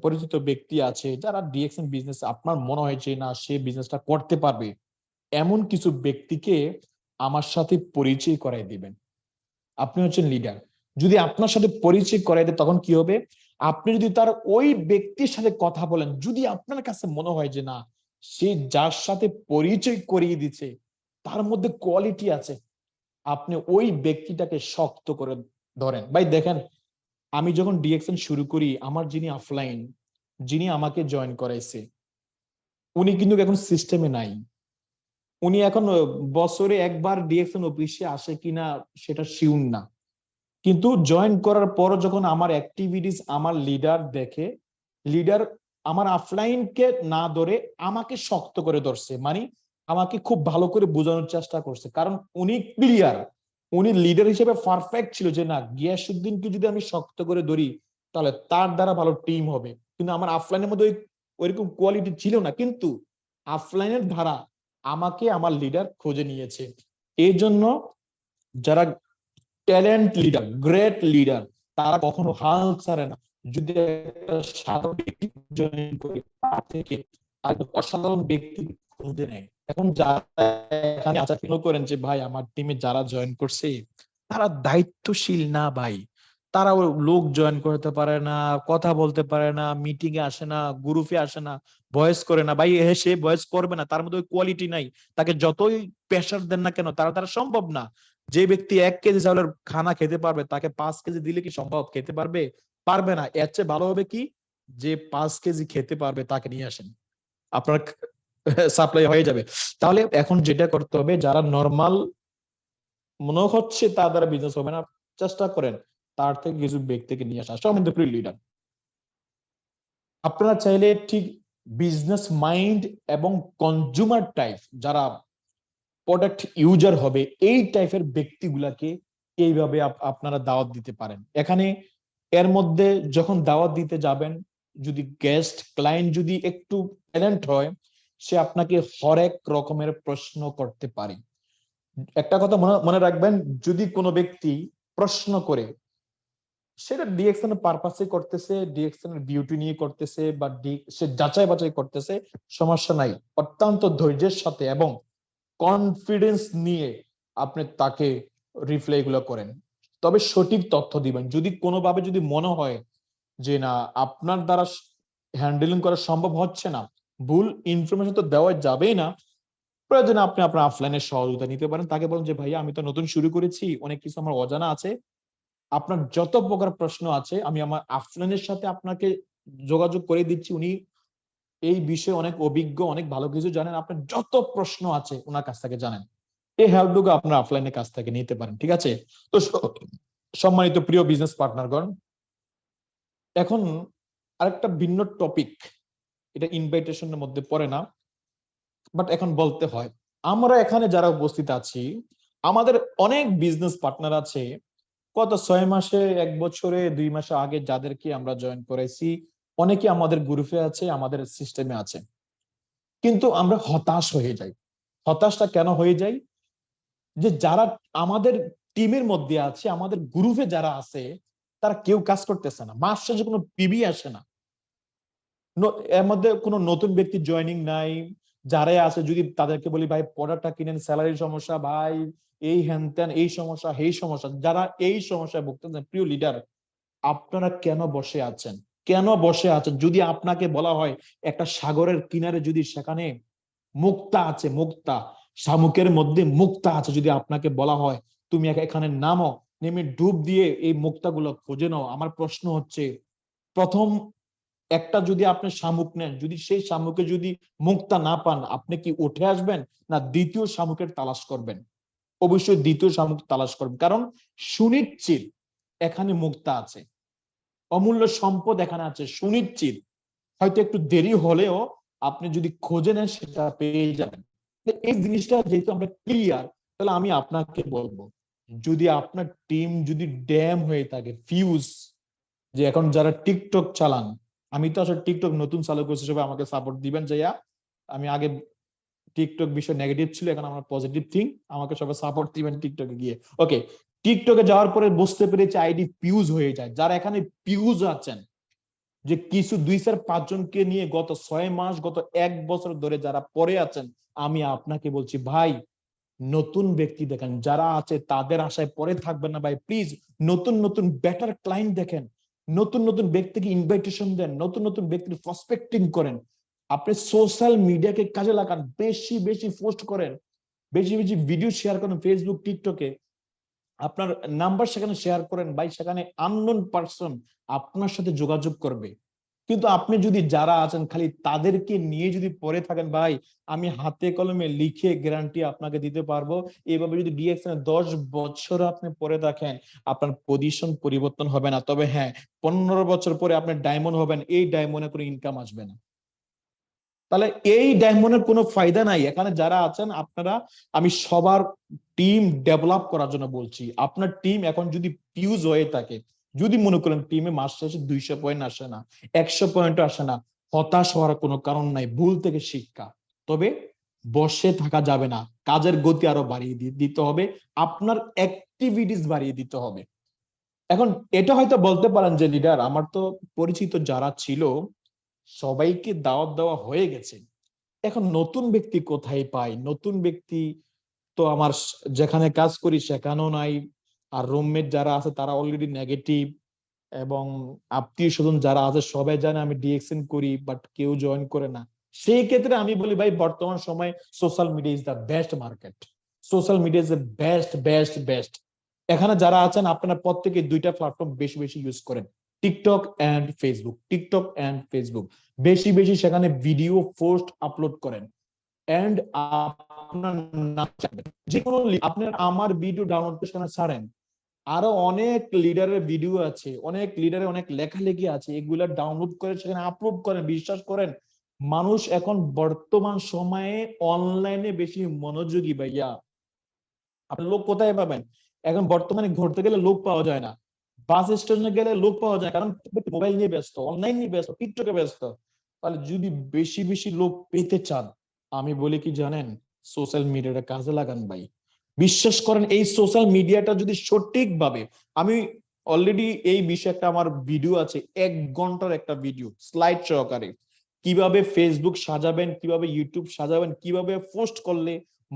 [SPEAKER 2] পরিচিত ব্যক্তি আছে, যারা ডিএক্সএন বিজনেস আপনার মনে হয় যে না সে বিজনেসটা করতে পারবে, এমন কিছু ব্যক্তিকে আমার সাথে পরিচয় করাই দিবেন। আপনি হচ্ছেন লিডার, যদি আপনার সাথে পরিচয় করাই দেয়, তখন কি হবে, আপনি যদি তার ওই ব্যক্তির সাথে কথা বলেন, যদি আপনার কাছে মনে হয় যে না সে যার সাথে পরিচয় করিয়ে দিচ্ছে তার মধ্যে কোয়ালিটি আছে, আপনি ওই ব্যক্তিটাকে শক্ত করে ধরেন। ভাই দেখেন, আমি যখন ডিএক্সএন শুরু করি, আমার যিনি অফলাইন, যিনি আমাকে জয়েন করাইছে, উনি কিন্তু এখন সিস্টেমে নাই। উনি এখন বছরে একবার ডিএক্সএন অফিসে আসে কিনা সেটা শিওর না, কিন্তু জয়েন করার পর যখন আমার অ্যাক্টিভিটিস আমার লিডার দেখে, লিডার আমার অফলাইনকে না ধরে আমাকে শক্ত করে ধরছে, মানে আমাকে খুব ভালো করে বোঝানোর চেষ্টা করছে, কারণ উনি ক্লিয়ার, উনি লিডার হিসেবে পারফেক্ট ছিল যে না গিয়াসউদ্দিনকে যদি আমি শক্ত করে ধরি তাহলে তার দ্বারা ভালো টিম হবে। কিন্তু আমার অফলাইনের মধ্যে ওইরকম কোয়ালিটি ছিল না, কিন্তু অফলাইনের ধারা আমাকে আমার লিডার খুঁজে নিয়েছে। এই জন্য যারা ট্যালেন্ট লিডার, গ্রেট লিডার, তারা কখনো হাল ছাড়ে না। যদি একটা সাধারণ ব্যক্তি জয়েন করে, তার থেকে অসাধারণ ব্যক্তি খুঁজে নেয়। এখন যারা এখানে আচার ফিল করেন যে ভাই আমার টিমে যারা জয়েন করছে তারা দায়িত্বশীল না ভাই, তারা লোক জয়েন করতে পারে না, কথা বলতে পারে না, মিটিং এ আসে না, গ্রুপে আসে না, ভয়েস করে না, ভাই সে ভয়েস করবে না, তার মধ্যে কোয়ালিটি নাই। তাকে যতই প্রেশার দেন না কেন, তারা সম্ভব না। যে ব্যক্তি 1 কেজি চাউলের খানা খেতে পারবে, তাকে 5 কেজি দিলে কি সম্ভব? খেতে পারবে? পারবে না। এর চেয়ে ভালো হবে কি, যে 5 কেজি খেতে পারবে তাকে নিয়ে আসেন, আপনার সাপ্লাই হয়ে যাবে। তাহলে এখন যেটা করতে হবে, যারা নর্মাল মনে হচ্ছে তার দ্বারা বিজনেস হবে না, চেষ্টা করেন তার থেকে কিছু ব্যক্তিকে নিয়ে আসা। সম্বন্ধে প্রিয় লিডার, আপনারা চাইলে ঠিক বিজনেস মাইন্ড এবং কনজিউমার টাইপ, যারা প্রোডাক্ট ইউজার হবে, এই টাইপের ব্যক্তিগুলাকে এইভাবে আপনারা দাওয়াত দিতে পারেন। এখানে এর মধ্যে যখন দাওয়াত দিতে যাবেন, যদি গেস্ট ক্লায়েন্ট যদি একটু ট্যালেন্ট হয়, সে আপনাকে হরেক রকমের প্রশ্ন করতে পারে। একটা কথা মনে মনে রাখবেন, যদি কোনো ব্যক্তি প্রশ্ন করে, সেটা ডিএকশন এর পারপাসে করতেছে, ডিএকশন এর বিউটি নিয়ে করতেছে, বা সে যাচাই বাছাই করতেছে, সমস্যা নাই। অত্যন্ত ধৈর্যের সাথে এবং কনফিডেন্স নিয়ে আপনি তাকে রিপ্লাই গুলো করেন, তবে সঠিক তথ্য দিবেন। যদি কোনোভাবে যদি মনে হয় যে না, আপনার দ্বারা হ্যান্ডেলিং করা সম্ভব হচ্ছে না, ভুল ইনফরমেশন তো দেওয়া যাবেই না, প্রয়োজনে আপনি আপনার অফলাইনে সহযোগিতা নিতে পারেন। তাকে বলেন যে ভাইয়া, আমি তো নতুন শুরু করেছি, অনেক কিছু আমার অজানা আছে, আপনার যত প্রকার প্রশ্ন আছে আমি আমার আফলানের সাথে আপনাকে যোগাযোগ করে দিচ্ছি, উনি এই বিষয়ে অনেক অভিজ্ঞ, অনেক ভালো কিছু জানেন, আপনার যত প্রশ্ন আছে ওনার কাছ থেকে জানেন। এই হেল্পটুকু আপনার অফলাইনের কাছ থেকে নিতে পারেন, ঠিক আছে? তো সম্মানিত প্রিয় বিজনেস পার্টনারগণ, এখন আরেকটা ভিন্ন টপিক, এটা ইনভাইটেশনের মধ্যে পড়ে না, বাট এখন বলতে হয়। আমরা এখানে যারা উপস্থিত আছি, আমাদের অনেক বিজনেস পার্টনার আছে, কত 6 মাসে, 1 বছরে, 2 মাসে আগে যাদেরকে আমরা জয়েন করেছি, অনেকে আমাদের গ্রুপে আছে, আমাদের সিস্টেমে আছে, কিন্তু আমরা হতাশ হয়ে যাই। হতাশটা কেন হয়ে যাই? যে যারা আমাদের টিমের মধ্যে আছে, আমাদের গ্রুপে যারা আছে, তারা কেউ কাজ করতেছে না, মাস শেষে কোনো পিবি আসে না, এর মধ্যে কোনো নতুন ব্যক্তি জয়েনিং নাই। যারাই আছে, যদি তাদেরকে বলি ভাই প্রোডাক্টটা কিনেন, স্যালারির সমস্যা ভাই, এই হ্যান ত্যান, এই সমস্যা এই সমস্যা, যারা এই সমস্যায় ভুগতেছেন, প্রিয় লিডার, আপনারা কেন বসে আছেন? কেন বসে আছেন? যদি আপনাকে বলা হয় একটা সাগরের কিনারে, যদি সেখানে মুক্তা আছে, মুক্তা, শামুকের মধ্যে মুক্তা আছে, যদি আপনাকে বলা হয় তুমি এখানে নামো, নেমে ডুব দিয়ে এই মুক্তাগুলো খুঁজে নাও, আমার প্রশ্ন হচ্ছে, প্রথম একটা যদি আপনি শামুক নেন, যদি সেই শামুকে যদি মুক্তা না পান, আপনি কি উঠে আসবেন, না দ্বিতীয় শামুকের তালাশ করবেন? অবশ্যই দ্বিতীয় শামুক তালাশ করবেন, কারণ সুনিশ্চিত এখানে মুক্তা আছে, অমূল্য সম্পদ এখানে আছে, সুনিশ্চিত। হয়তো একটু দেরি হলেও আপনি যদি খোঁজে নেন, সেটা পেয়ে যাবেন। এই জিনিসটা যেহেতু আমরা ক্লিয়ার, তাহলে আমি আপনাকে বলবো, যদি আপনার টিম যদি ড্যাম হয়ে থাকে, ফিউজ, যে এখন যারা টিকটক চালান, আমি তো আসলে টিকটক নতুন চালু করছি, সবাই আমাকে সাপোর্ট দিবেন যাইয়া। আমি আগে টিকটক বিষয় নেগেটিভ ছিল, এখন আমার পজিটিভ থিং, আমাকে সবাই সাপোর্ট দিবেন টিকটকে গিয়ে। ওকে, টিকটকে যাওয়ার পরে বুঝতে পেরেছি আইডি পিউজ হয়ে যায়। যারা এখানে পিউজ আছেন, যে কিছু 2-4-5 জনকে নিয়ে গত 6 মাস, গত 1 বছর ধরে যারা পড়ে আছেন, আমি আপনাকে বলছি ভাই, নতুন ব্যক্তি দেখেন, যারা আছে তাদের আশায় পরে থাকবেন না ভাই, প্লিজ। নতুন নতুন বেটার ক্লায়েন্ট দেখেন, নতুন নতুন ব্যক্তিকে ইনভাইটেশন দেন, নতুন নতুন ব্যক্তির প্রসপেক্টিং করেন। আপনি সোশ্যাল মিডিয়াকে কাজে লাগান, বেশি বেশি পোস্ট করেন, বেশি বেশি ভিডিও শেয়ার করেন ফেসবুক, টিকটকে। আপনার নাম্বার সেখানে শেয়ার করেন ভাই, সেখানে আননোন পারসন আপনার সাথে যোগাযোগ করবে। কিন্তু আপনি যদি যারা আছেন খালি তাদেরকে নিয়ে যদি পড়ে থাকেন ভাই, আমি হাতে কলমে লিখে গ্যারান্টি আপনাকে দিতে পারবো, এইভাবে যদি ডিএক্সএন 10 বছর আপনি পড়ে থাকেন, আপনার পজিশন পরিবর্তন হবে না। তবে হ্যাঁ, 15 বছর পরে আপনি ডায়মন্ড হবেন, এই ডায়মন্ডে কোনো ইনকাম আসবে না। তাহলে এই ডায়মন্ডের কোনো ফায়দা নাই। এখানে যারা আছেন আপনারা, আমি সবার টিম ডেভেলপ করার জন্য বলছি। আপনার টিম এখন যদি পিউজ হয়ে থাকে, যদি মনে করেন টিমে মাস শেষে 200 পয়েন্ট আসে না, 100 পয়েন্ট আসে না, হতাশ হওয়ার কোনো কারণ নাই, ভুল থেকে শিক্ষা। তবে বসে থাকা যাবে না, কাজের গতি আরো বাড়িয়ে দিতে হবে, আপনার অ্যাক্টিভিটিস বাড়িয়ে দিতে হবে। এখন এটা হয়তো বলতে পারেন যে লিডার, আমার তো পরিচিত যারা ছিল সবাইকে দাওয়াত দেওয়া হয়ে গেছে, এখন নতুন ব্যক্তি কোথায় পাই? নতুন ব্যক্তি তো আমার যেখানে কাজ করি সেখানেও নাই, আর রুমমেট যারা আছে তারা অলরেডি নেগেটিভ, এবং আত্মীয় স্বজন যারা আছে সবাই জানে আমি ডিএক্সএন করি, বাট কেউ জয়েন করে না। সেই ক্ষেত্রে আমি বলি ভাই, বর্তমান সময় social media is the best market, social media is the best best best. এখানে যারা আছেন আপনারা প্রত্যেকে 2টা প্ল্যাটফর্ম বেশি বেশি ইউজ করেন, TikTok and Facebook, TikTok and Facebook, বেশি বেশি সেখানে ভিডিও পোস্ট আপলোড করেন। এন্ড আপনার নাম চাইবেন, যে কোনো আপনার আমার ভিডিও ডাউনলোড করে সেখানে ছাড়েন। আরো অনেক লিডারের ভিডিও আছে, অনেক লিডারের অনেক লেখালেখি আছে, এগুলা ডাউনলোড করে সেখানে আপলোড করেন। বিশ্বাস করেন, মানুষ এখন বর্তমান সময়ে অনলাইনে বেশি মনোযোগী ভাইয়া। আপনার লোক কোথায় পাবেন? এখন বর্তমানে ঘুরতে গেলে লোক পাওয়া যায় না, বাস স্টেশনে গেলে লোক পাওয়া যায়, কারণ মোবাইল নিয়ে ব্যস্ত, অনলাইন নিয়ে ব্যস্ত, টিকটকে ব্যস্ত। তাহলে যদি বেশি বেশি লোক পেতে চান, আমি বলি কি জানেন, সোশ্যাল মিডিয়াটা কাজে লাগান ভাই। বিশ্বাস করেন, এই সোশ্যাল মিডিয়াটা যদি সঠিকভাবে, আমি অলরেডি এই বিষয়ে একটা আমার ভিডিও আছে, 1 ঘন্টার একটা ভিডিও স্লাইড সহকারে, কিভাবে ফেসবুক সাজাবেন, কিভাবে ইউটিউব সাজাবেন, কিভাবে পোস্ট করলে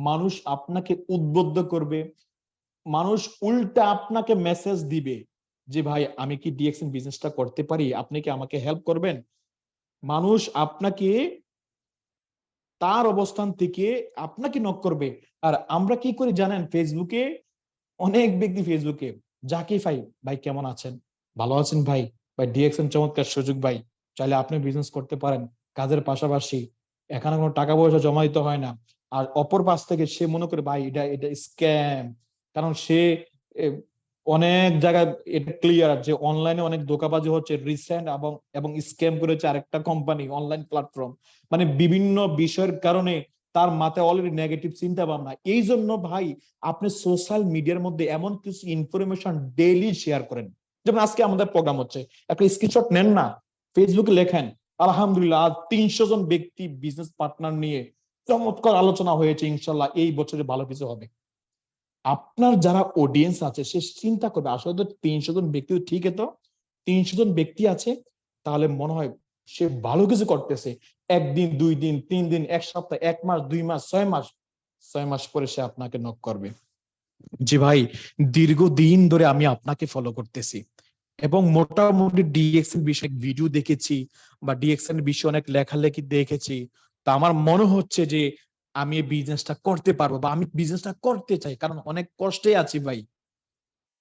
[SPEAKER 2] মানুষ আপনাকে উদ্বুদ্ধ করবে, মানুষ উল্টা আপনাকে মেসেজ দিবে যে ভাই আমি কি ডিএক্সএন বিজনেসটা করতে পারি, আপনি কি আমাকে হেল্প করবেন। মানুষ আপনাকে তার অবস্থান থেকে আপনাকে নক করবে। আর আমরা কি করি জানেন, ফেসবুকে অনেক ব্যক্তি ফেসবুকে যাকে ভাই, ভাই কেমন আছেন, ভালো আছেন ভাই, ভাই ডিএক্সএন চমৎকার সুযোগ ভাই, চাইলে আপনি বিজনেস করতে পারেন কাজের পাশাপাশি, এখানে কোনো টাকা পয়সা জমা দিতে হয় না। আর অপর পাশ থেকে সে মনে করে ভাই এটা এটা স্ক্যাম, কারণ সে এ, অনেক জায়গায় এটা ক্লিয়ার যে অনলাইনে অনেক ধোঁকাবাজি হচ্ছে, রিসেন্ট এবং এবং স্ক্যাম করেছে আরেকটা কোম্পানি অনলাইন প্ল্যাটফর্ম, মানে বিভিন্ন বিষয়ের কারণে তার মাথায় অলরেডি নেগেটিভ চিন্তা ভাবনা। এই জন্য ভাই আপনি সোশ্যাল মিডিয়ার মধ্যে এমন কিছু ইনফরমেশন ডেইলি শেয়ার করেন, যেমন আজকে আমাদের প্রোগ্রাম হচ্ছে, একটা স্ক্রিনশট নেন না, ফেসবুকে লেখেন আলহামদুলিল্লাহ আজ 300 জন ব্যক্তি বিজনেস পার্টনার নিয়ে চমৎকার আলোচনা হয়েছে, ইনশাল্লাহ এই বছরে ভালো কিছু হবে। আপনার যারা অডিয়েন্স আছে সে চিন্তা করবে আসলে তো 300 জন ব্যক্তি তো ঠিক, তো 300 জন ব্যক্তি আছে, তাহলে মনে হয় সে ভালো কিছু করতেছে। 1 দিন 2 দিন 3 দিন 1 সপ্তাহ 1 মাস 2 মাস 6 মাস, 6 মাস পরে সে আপনাকে নক করবে, জি ভাই দীর্ঘদিন ধরে আমি আপনাকে ফলো করতেছি এবং মোটামুটি ডিএক্সএন বিষয়ে ভিডিও দেখেছি বা ডিএক্সএন বিষয়ে অনেক লেখালেখি দেখেছি, তা আমার মনে হচ্ছে যে আমি এই বিজনেসটা করতে পারবো বা আমি বিজনেসটা করতে চাই, কারণ অনেক কষ্টে আছি ভাই,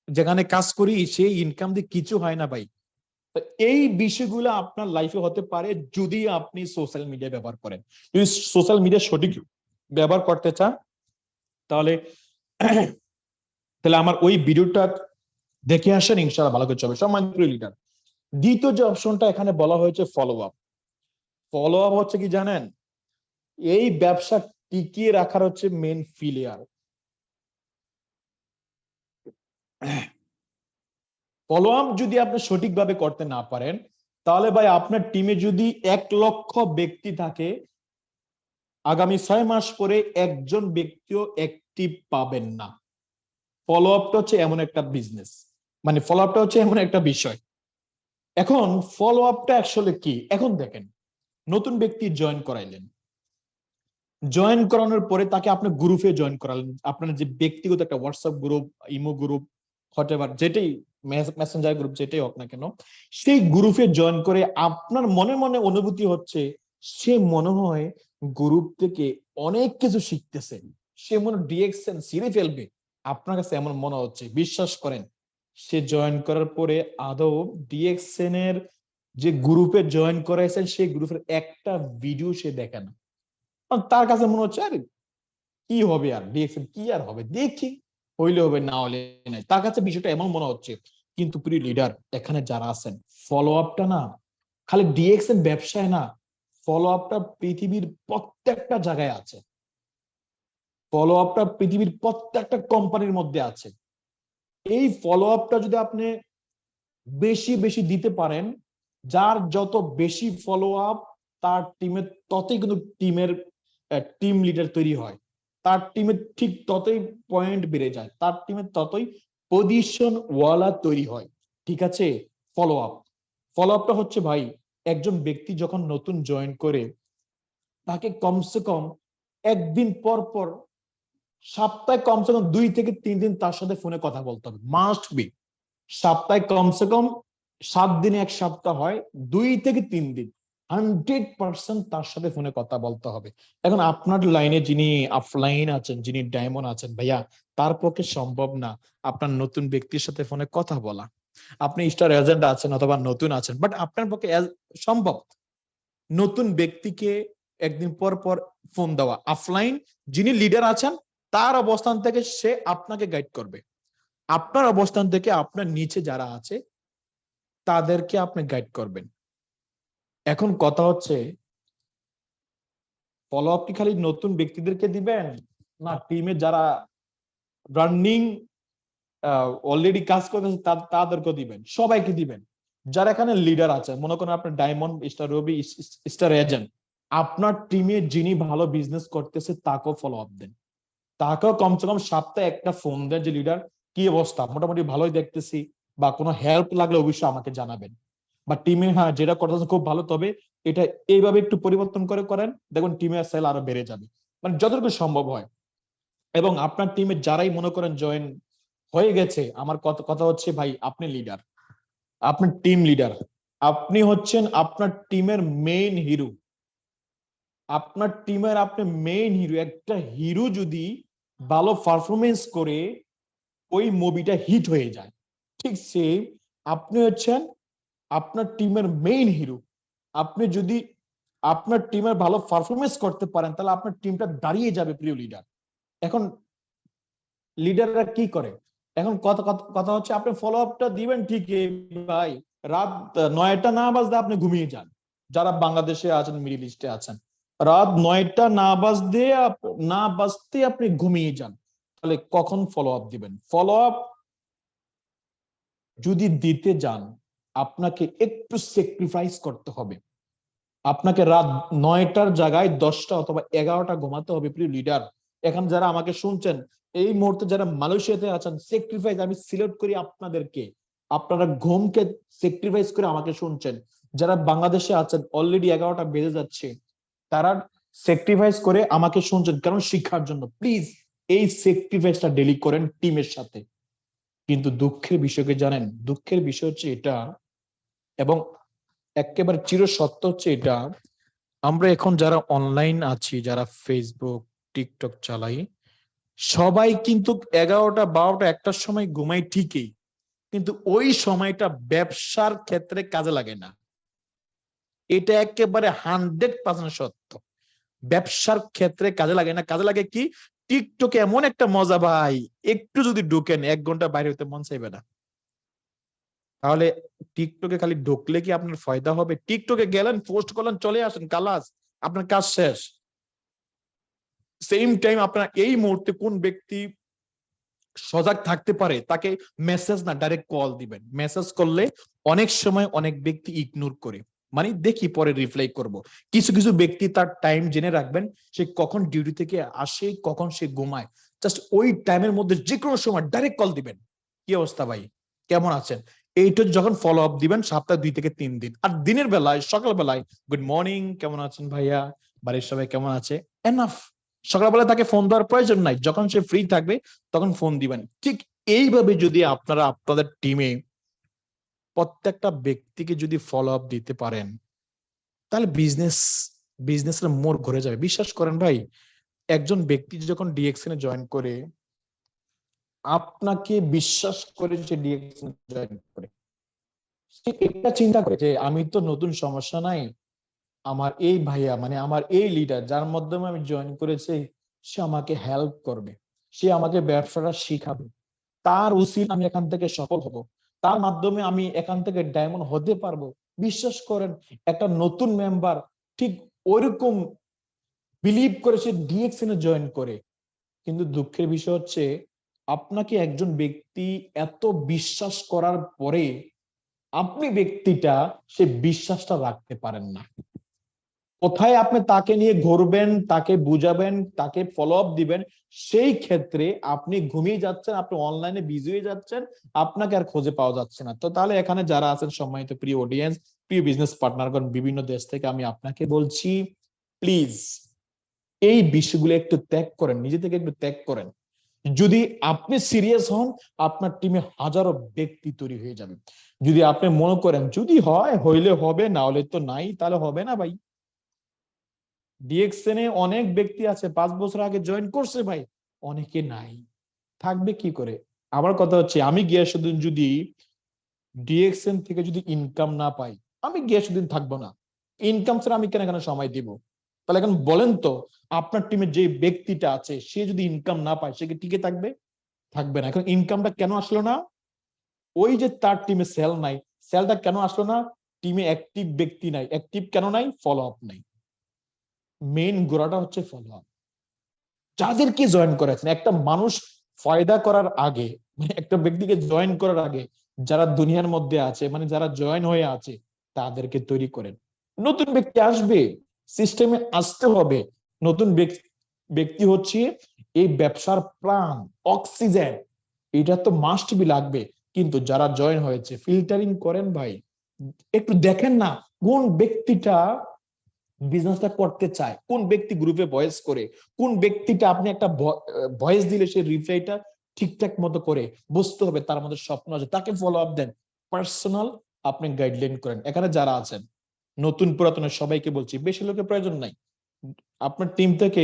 [SPEAKER 2] যেখানে কাজ করি সেই ইনকাম দিয়ে কিছু হয় না ভাই। তো এই বিষয়গুলো আপনার লাইফে হতে পারে যদি আপনি সোশ্যাল মিডিয়া ব্যবহার করেন। যদি সোশ্যাল মিডিয়া সঠিক ব্যবহার করতে চান, তাহলে তাহলে আমার ওই ভিডিওটা দেখে আসেন, ইনশাআল্লাহ ভালো কিছু হবে সম্মানিত লিডার। দ্বিতীয় যে অপশনটা এখানে বলা হয়েছে ফলো আপ। ফলো আপ হচ্ছে কি জানেন, এই ব্যবসা টিকিয়ে রাখার হচ্ছে মেন ফিলিয়ার। ফলো আপ যদি আপনি সঠিকভাবে করতে না পারেন, তাহলে ভাই আপনার টিমে যদি 1 লক্ষ ব্যক্তি থাকে, আগামী 6 মাস পরে একজন ব্যক্তিও অ্যাক্টিভ পাবেন না। ফলো আপটা হচ্ছে এমন একটা বিজনেস, মানে ফলো আপটা হচ্ছে এমন একটা বিষয়। এখন ফলো আপটা আসলে কি, এখন দেখেন, নতুন ব্যক্তি জয়েন করাইলেন, জয়েন করানোর পরে তাকে আপনি গ্রুপে জয়েন করালেন, আপনার যে ব্যক্তিগত একটা WhatsApp group, imo group, whatever যেটাই, মেসেঞ্জার গ্রুপ যেটাই হোক না কেন, সেই গ্রুপে জয়েন করে আপনার মনে মনে অনুভূতি হচ্ছে সে মনে হয় গ্রুপ থেকে অনেক কিছু শিখতেছে, সে মনে ডিএক্সএন ছিঁড়ে ফেলবে, আপনার কাছে এমন মনে হচ্ছে। বিশ্বাস করেন, সে জয়েন করার পরে আদৌ ডিএক্সএন এর যে গ্রুপে জয়েন করাইছেন সেই গ্রুপের একটা ভিডিও সে দেখে না। তার কাছে মনে হচ্ছে আরে কি হবে, আর ডিএক্সএন কি আর হবে, দেখি হইলে হবে না হলে নাই, তার কাছে বিষয়টা এমন মনে হচ্ছে। কিন্তু প্রিয় লিডার, এখানে যারা আছেন, ফলো আপটা না খালি ডিএক্সএন ব্যবসায় না, ফলো আপটা পৃথিবীর প্রত্যেকটা জায়গায় আছে, ফলো আপটা পৃথিবীর প্রত্যেকটা কোম্পানির মধ্যে আছে। এই ফলো আপটা যদি আপনি বেশি বেশি দিতে পারেন, যার যত বেশি ফলো আপ, তার টিমের ততই কিন্তু টিম লিডার তৈরি হয়, তার টিমের ঠিক ততই পয়েন্ট বেড়ে যায়, তার টিমের ততই পজিশন ওয়ালা তৈরি হয়। ঠিক আছে, ফলো আপ, ফলো আপটা হচ্ছে ভাই, একজন ব্যক্তি যখন নতুন জয়েন করে তাকে কমসে কম 1 দিন পর পর, সপ্তাহে কমসে কম 2 থেকে 3 দিন তার সাথে ফোনে কথা বলতে হবে, মাস্ট বি। সপ্তাহে কমসে কম 7 দিনে 1 সপ্তাহ হয়, 2 থেকে 3 দিন 100% তার সাথে ফোনে কথা বলতে হবে। এখন আপনার লাইনে যিনি অফলাইন আছেন, যিনি ডায়মন্ড আছেন ভাইয়া, তার পক্ষে সম্ভব না আপনার নতুন ব্যক্তির সাথে ফোনে কথা বলা। আপনি স্টার এজেন্ট আছেন অথবা নতুন আছেন, বাট আপনার পক্ষে সম্ভব নতুন ব্যক্তিকে 1 দিন পর পর ফোন দেওয়া। অফলাইন যিনি লিডার আছেন, তার অবস্থান থেকে সে আপনাকে গাইড করবে, আপনার অবস্থান থেকে আপনার নিচে যারা আছে তাদেরকে আপনি গাইড করবেন। এখন কথা হচ্ছে, ফলো আপ কি খালি নতুন ব্যক্তিদেরকে দিবেন, না টিমে যারা রানিং অলরেডি কাজ করতেছে তাদেরকে দিবেন, সবাইকে দিবেন। যারা এখানে লিডার আছে, মনে করেন আপনার ডায়মন্ড স্টার, রবি স্টার এজেন্ট, আপনার টিমে যিনি ভালো বিজনেস করতেছে তাকেও ফলো আপ দেন, তাকেও কমসে কম সপ্তাহে একটা ফোন দেন যে লিডার কি অবস্থা, মোটামুটি ভালোই দেখতেছি, বা কোনো হেল্প লাগলে অবশ্যই আমাকে জানাবেন, বা টিমে হ্যাঁ যেটা করতেছে খুব ভালো, তবে এটা এইভাবে একটু পরিবর্তন করে করেন, দেখুন টিমের সেল আরো বেড়ে যাবে, মানে যতটুকু সম্ভব হয়। এবং আপনার টিমে যারাই মনে করেন জয়েন হয়ে গেছে, আমার কথা কথা হচ্ছে ভাই, আপনি লিডার, আপনি টিম লিডার, আপনি হচ্ছেন আপনার টিমের মেইন হিরো, আপনার টিমের আপনি মেইন হিরো। একটা হিরো যদি ভালো পারফরমেন্স করে ওই মুভিটা হিট হয়ে যায়, ঠিক সেম আপনি হচ্ছেন আপনার টিমের মেইন হিরো। আপনি যদি আপনার টিমের ভালো পারফরমেন্স করতে পারেন, তাহলে আপনার টিমটা দাঁড়িয়ে যাবে প্রিয় লিডার। এখন লিডাররা কি করে, এখন কথা কথা কথা হচ্ছে আপনি ফলো আপটা দিবেন ঠিকই ভাই, রাত 9টা না বাজলে আপনি ঘুমিয়ে যান, যারা বাংলাদেশে আছেন, মিডল ইস্টে আছেন, রাত 9টা না বাজতে আপনি ঘুমিয়ে যান, তাহলে কখন ফলো আপ দিবেন? ফলো আপ যদি দিতে যান, আপনাকে একটু স্যাক্রিফাইস করতে হবে, আপনাকে রাত 9টার জায়গায় 10টা অথবা 11টা ঘুমাতে হবে প্রিয় লিডার। এখন যারা আমাকে শুনছেন এই মুহূর্তে, যারা মালয়েশিয়াতে আছেন, স্যাক্রিফাইস আমি সিলেক্ট করি আপনাদেরকে, আপনারা ঘুমকে স্যাক্রিফাইস করে আমাকে শুনছেন। যারা বাংলাদেশে আছেন অলরেডি 11টা বেজে যাচ্ছে, তারা স্যাক্রিফাইস করে আমাকে শুনছেন কারণ শিক্ষার জন্য। প্লিজ এই স্যাক্রিফাইসটা ডেলি করেন টিমের সাথে। কিন্তু দুঃখের বিষয়কে জানেন, দুঃখের বিষয় হচ্ছে এটা, এবং একেবারে চির সত্য হচ্ছে এটা, আমরা এখন যারা অনলাইন আছি, যারা ফেসবুক টিকটক চালাই, সবাই কিন্তু 11টা 12টা 1টার সময় ঘুমাই ঠিকই, কিন্তু ওই সময়টা ব্যবসার ক্ষেত্রে কাজে লাগে না। এটা একেবারে 100% সত্য। ব্যবসার ক্ষেত্রে কাজে লাগে না, কাজে লাগে কি, টিকটকে এমন একটা মজা ভাই, একটু যদি ঢুকেন 1 ঘন্টা বাইরে হতে মন চাইবে না। তাহলে টিকটকে খালি ঢুকলে কি আপনার ফায়দা হবে? টিকটকে গেলেন, পোস্ট করলেন, চলে আসেন, কালাস, আপনার কাজ শেষ। সেম টাইম আপনার এই মুহূর্তে কোন ব্যক্তি সজাগ থাকতে পারে, তাকে মেসেজ না ডাইরেক্ট কল দিবেন। মেসেজ করলে অনেক সময় অনেক ব্যক্তি ইগনোর করে, মানে দেখি পরে রিপ্লাই করব। কিছু কিছু ব্যক্তি তার টাইম জেনে রাখবেন, সে কখন ডিউটি থেকে আসে, কখন সে ঘুমায়, জাস্ট ওই টাইমের মধ্যে যে কোনো সময় ডাইরেক্ট কল দিবেন, কি অবস্থা ভাই, কেমন আছেন, এইটা যখন ফলো আপ দিবেন সপ্তাহে 2 থেকে 3 দিন। আর দিনের বেলায়, সকাল বেলায়, গুড মর্নিং, কেমন আছেন ভাইয়া, বাড়ির সবাই কেমন আছে, এনাফ। সকালবেলা তাকে ফোন দেওয়ার প্রয়োজন নাই, যখন সে ফ্রি থাকবে তখন ফোন দিবেন। ঠিক এইভাবে যদি আপনারা আপনাদের টিমে প্রত্যেকটা ব্যক্তিকে যদি ফলো আপ দিতে পারেন, তাহলে বিজনেসের মোড় ঘুরে যাবে। বিশ্বাস করেন ভাই, একজন ব্যক্তি যখন ডিএক্সএন এ জয়েন করে, আপনাকে বিশ্বাস করে সে ডিএক্সএন জয়েন করে, সে এটা চিন্তা করে যে আমি তো নতুন, সমস্যা নাই, আমার এই ভাইয়া মানে আমার এই লিডার যার মাধ্যমে আমি জয়েন করেছি, সে আমাকে হেল্প করবে, সে আমাকে ব্যবসাটা শিখাবে, তার উচিত আমি এখান থেকে সফল হব, তার মাধ্যমে আমি এখান থেকে ডায়মন্ড হতে পারবো। বিশ্বাস করেন, একটা নতুন মেম্বার ঠিক ওইরকম বিলিভ করে সে ডিএক্সএন এ জয়েন করে। কিন্তু দুঃখের বিষয় হচ্ছে, আপনাকে একজন ব্যক্তি এত বিশ্বাস করার পরে আপনি ব্যক্তিটা সে বিশ্বাসটা রাখতে পারেন না। কোথায় আপনি তাকে নিয়ে ঘুরবেন, তাকে বুঝাবেন, তাকে ফলো আপ দিবেন, সেই ক্ষেত্রে আপনি ঘুমিয়ে যাচ্ছেন, আপনি অনলাইনে বিজি হয়ে যাচ্ছেন, আপনাকে আর খুঁজে পাওয়া যাচ্ছে না। তো তাহলে এখানে যারা আছেন সম্মানিত প্রিয় অডিয়েন্স, প্রিয় বিজনেস পার্টনারগণ বিভিন্ন দেশ থেকে, আমি আপনাকে বলছি, প্লিজ এই বিষয়গুলো একটু ত্যাগ করেন, নিজে থেকে একটু ত্যাগ করেন। যদি আপনি সিরিয়াস হন, আপনার টিমে হাজারো ব্যক্তি তৈরি হয়ে যাবে। যদি আপনি মনে করেন যদি হয় হইলে হবে, না হলে তো নাই, তাহলে হবে না ভাই। ডিএক্সএন এ অনেক ব্যক্তি আছে 5 বছর আগে জয়েন করছে ভাই, অনেকে নাই, থাকবে কি করে? আমার কথা হচ্ছে, আমি গিয়াসুদ্দিন যদি ডিএক্সএন থেকে যদি ইনকাম না পাই, আমি গিয়াসুদ্দিন থাকবো না। ইনকাম ছাড়া আমি কেন এখানে সময় দিব? তাহলে এখন বলেন তো, আপনার টিমে যে ব্যক্তিটা আছে সে যদি ইনকাম না পায়, সে কি টিকে থাকবে? থাকবে না। এখন ইনকামটা কেন আসলো না? ওই যে তার টিমে সেল নাই, সেলটা কেন আসলো না? টিমে অ্যাক্টিভ ব্যক্তি নাই। অ্যাক্টিভ কেন নাই? ফলো আপ নাই। মেইন গোড়াটা হচ্ছে ফলো আপ। যাদেরকে জয়েন করেছেন, একটা মানুষ ফায়দা করার আগে মানে একটা ব্যক্তিকে জয়েন করার আগে যারা দুনিয়ার মধ্যে আছে, মানে যারা জয়েন হয়ে আছে, তাদেরকে তৈরি করেন। নতুন ব্যক্তি আসবে, সিস্টেমে আসতে হবে। নতুন ব্যক্তি হচ্ছে এই ব্যবসার প্রাণ, অক্সিজেন, এটা তো মাস্ট বি লাগবে। কিন্তু যারা জয়েন হয়েছে, ফিল্টারিং করেন ভাই, একটু দেখেন না কোন ব্যক্তিটা বিজনেসটা করতে চায়, কোন ব্যক্তি গ্রুপে ভয়েস করে, কোন ব্যক্তিটা আপনি একটা ভয়েস দিলে সে রিপ্লাইটা ঠিকঠাক মতো করে, বুঝতে হবে তার মধ্যে স্বপ্ন আছে, তাকে ফলো আপ দেন। পার্সোনাল আপনি গাইডলাইন করেন। এখানে যারা আছেন নতুন পুরাতনের সবাইকে বলছি, বেশি লোকের প্রয়োজন নাই। আপনার টিম থেকে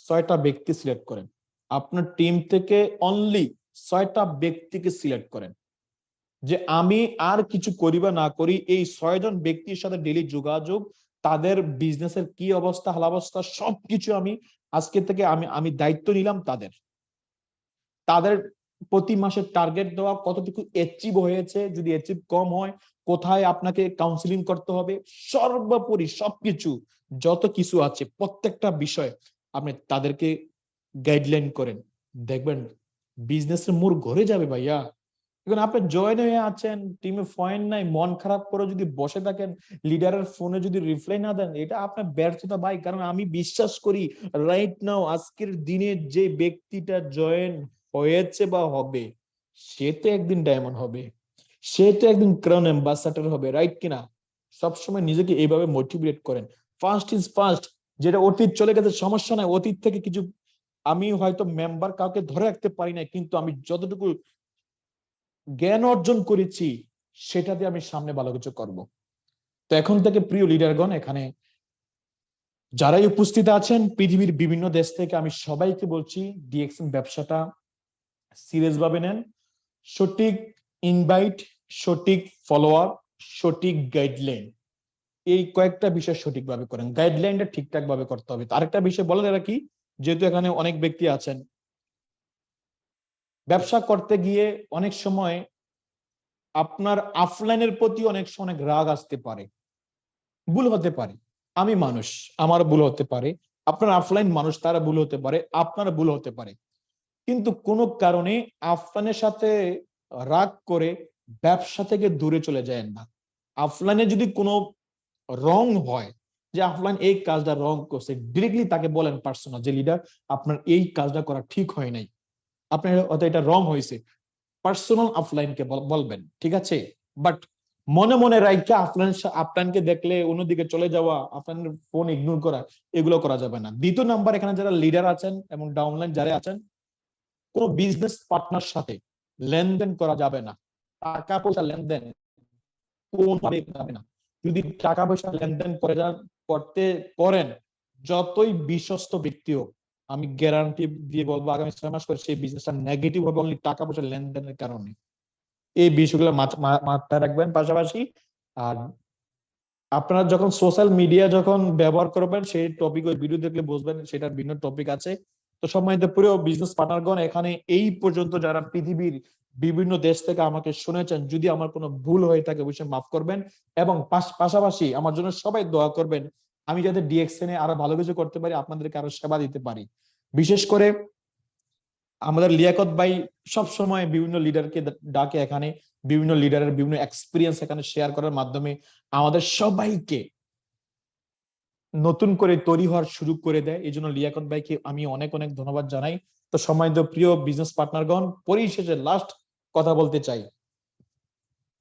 [SPEAKER 2] 6টা ব্যক্তি সিলেক্ট করেন। আপনার টিম থেকে অনলি 6টা ব্যক্তিকে সিলেক্ট করেন, যে আমি আর কিছু করি বা না করি, এই 6জন ব্যক্তির সাথে ডেইলি যোগাযোগ, তাদের বিজনেসের কি অবস্থা, হালাবস্থা সবকিছু আমি আজকে থেকে আমি দায়িত্ব নিলাম তাদের। তাদের প্রতি মাসে টার্গেট দেওয়া, কতটুকু অ্যাচিভ হয়েছে, যদি অ্যাচিভ কম হয় কোথায় আপনাকে কাউন্সিলিং করতে হবে, সর্বোপরি সবকিছু যত কিছু আছে প্রত্যেকটা বিষয় আপনি তাদেরকে গাইডলাইন করেন। দেখবেন বিজনেসের মোড় ঘুরে যাবে ভাইয়া। এখন আপনি জয়েন হয়ে আছেন, টিমে পয়েন্ট নাই, মন খারাপ করে যদি বসে থাকেন, লিডারের ফোনে যদি রিপ্লাই না দেন, এটা আপনার ব্যর্থতা ভাই। কারণ আমি বিশ্বাস করি রাইট নাও আজকের দিনে যে ব্যক্তিটা জয়েন হয়েছে বা হবে, সে তো একদিন ডায়মন্ড হবে, সে তো একদিন ক্রাউন অ্যাম্বাসাডর হবে, রাইট কিনা? সবসময় নিজেকে এইভাবে মোটিভেট করেন। First is first. যেটা অতীত চলে গেছে সমস্যা নাই, অতীত থেকে কিছু আমি হয়তো মেম্বার কাউকে ধরে রাখতে পারি না, কিন্তু আমি যতটুকু জ্ঞান অর্জন করেছি সেটা দিয়ে আমি সামনে ভালো কিছু করব। তো এখন থেকে প্রিয় লিডারগণ, এখানে যারাই উপস্থিত আছেন পৃথিবীর বিভিন্ন দেশ থেকে, আমি সবাইকে বলছি ডিএক্সএন ব্যবসাটা সিরিয়াস ভাবে নেন। সঠিক ইনভাইট, সঠিক ফলো আপ, সঠিক গাইডলাইন, এই কয়েকটা বিষয় সঠিকভাবে করেন। গাইডলাইনটা ঠিকঠাক ভাবে করতে হবে। আরেকটা বিষয় বলে রাখি, যেহেতু এখানে অনেক ব্যক্তি আছেন, ব্যবসা করতে গিয়ে অনেক সময় আপনার অফলাইনের প্রতি অনেক রাগ আসতে পারে, ভুল হতে পারে। আমি মানুষ, আমার ভুল হতে পারে, আপনার অফলাইন মানুষ, তারা ভুল হতে পারে, আপনার ভুল হতে পারে। কিন্তু কোনো কারণে অফলাইনের সাথে রাগ করে ব্যবসা থেকে দূরে চলে যায় না। অফলাইনে যদি কোনো রং হয়, যে অফলাইন এই কাজটা রং করছে, ডিরেক্টলি তাকে বলেন পার্সোনাল, যে লিডার আপনার এই কাজটা করা ঠিক হয় নাই, আপনার হয়তো এটা রং হয়েছে, পার্সোনাল অফলাইনকে বলবেন, ঠিক আছে? বাট মনে মনে রাইখা অফলাইনকে দেখলে অন্যদিকে চলে যাওয়া, অফলাইনের ফোন ইগনোর করা, এগুলো করা যাবে না। দ্বিতীয় নাম্বার, এখানে যারা লিডার আছেন এবং ডাউনলাইন যারা আছেন, কোন বিজনেস পার্টনার সাথে লেনদেন করা যাবে না। টাকা পয়সা লেনদেন কোনভাবে যাবে না। যদি টাকা পয়সা লেনদেন করতে করেন, যতই বিশ্বস্ত ব্যক্তি হোক, আমি গ্যারান্টি দিয়ে বলবো আগামী 6 মাস পরে সেই বিজনেসটা নেগেটিভ হবে অনলি টাকা পয়সা লেনদেনের কারণে। এই বিষয়গুলো মাথায় রাখবেন। পাশাপাশি আর আপনারা যখন সোশ্যাল মিডিয়া যখন ব্যবহার করবেন, সেই টপিক ওই ভিডিও দেখলে বুঝবেন সেটার ভিন্ন টপিক আছে। তো সম্মানিত প্রিয় বিজনেস পার্টনারগণ, এখানে এই পর্যন্ত যারা পৃথিবীর বিভিন্ন দেশ থেকে আমাকে শুনেছেন, যদি আমার কোনো ভুল হয়ে থাকে অবশ্যই মাফ করবেন, এবং পাশাপাশি আমার জন্য সবাই দোয়া করবেন, আমি যাতে ডিএক্সএন এ আরো ভালো কিছু করতে পারি, আপনাদেরকে আরো সেবা দিতে পারি। বিশেষ করে আমাদের লিয়াকত ভাই সব সময় বিভিন্ন লিডারকে ডাকে এখানে, বিভিন্ন লিডারের বিভিন্ন এক্সপিরিয়েন্স এখানে শেয়ার করার মাধ্যমে আমাদের সবাইকে নতুন করে তৈরি হওয়ার সুযোগ করে দেয়। এই জন্য লিয়াকত ভাইকে আমি অনেক ধন্যবাদ জানাই। তো সম্মানিত প্রিয় বিজনেস পার্টনারগণ, পরিশেষে লাস্ট কথা বলতে চাই,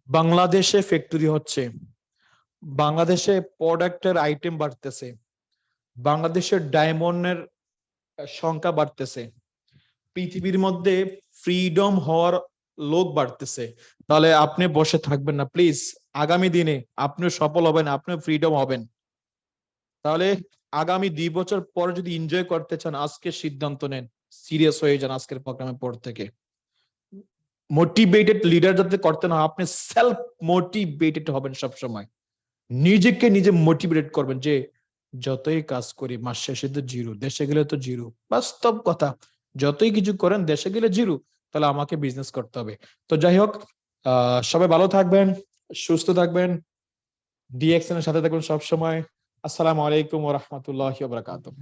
[SPEAKER 2] বাংলাদেশে ফ্যাক্টরি হচ্ছে, বাংলাদেশে প্রোডাক্টের আইটেম বাড়তেছে, বাংলাদেশের ডায়মন্ডের সংখ্যা বাড়তেছে, পৃথিবীর মধ্যে ফ্রিডম হওয়ার লোক বাড়তেছে। তাহলে আপনি বসে থাকবেন না প্লিজ, আগামী দিনে আপনি সফল হবেন, আপনি ফ্রিডম হবেন। তাহলে আগামী 2 বছর পর যদি এনজয় করতে চান, আজকে সিদ্ধান্ত নেন, সিরিয়াস হয়ে যান আজকের প্রোগ্রামের পর থেকে। মোটিভেটেড লিডার যাতে করতে না, আপনি সেলফ মোটিভেটেড হবেন সব সময়, নিজেকে নিজে মোটিভেট করবেন যে যতই কাজ করি মাস শেষে তো জিরো, দেশে গেলে তো জিরো। বাস্তব কথা, যতই কিছু করেন দেশে গেলে জিরো, তাহলে আমাকে বিজনেস করতে হবে। তো যাই হোক, সবাই ভালো থাকবেন, সুস্থ থাকবেন, ডিএক্সএন এর সাথে থাকবেন সব সময়। আসসালামু আলাইকুম ওয়া রাহমাতুল্লাহি ওয়া বারাকাতুহু।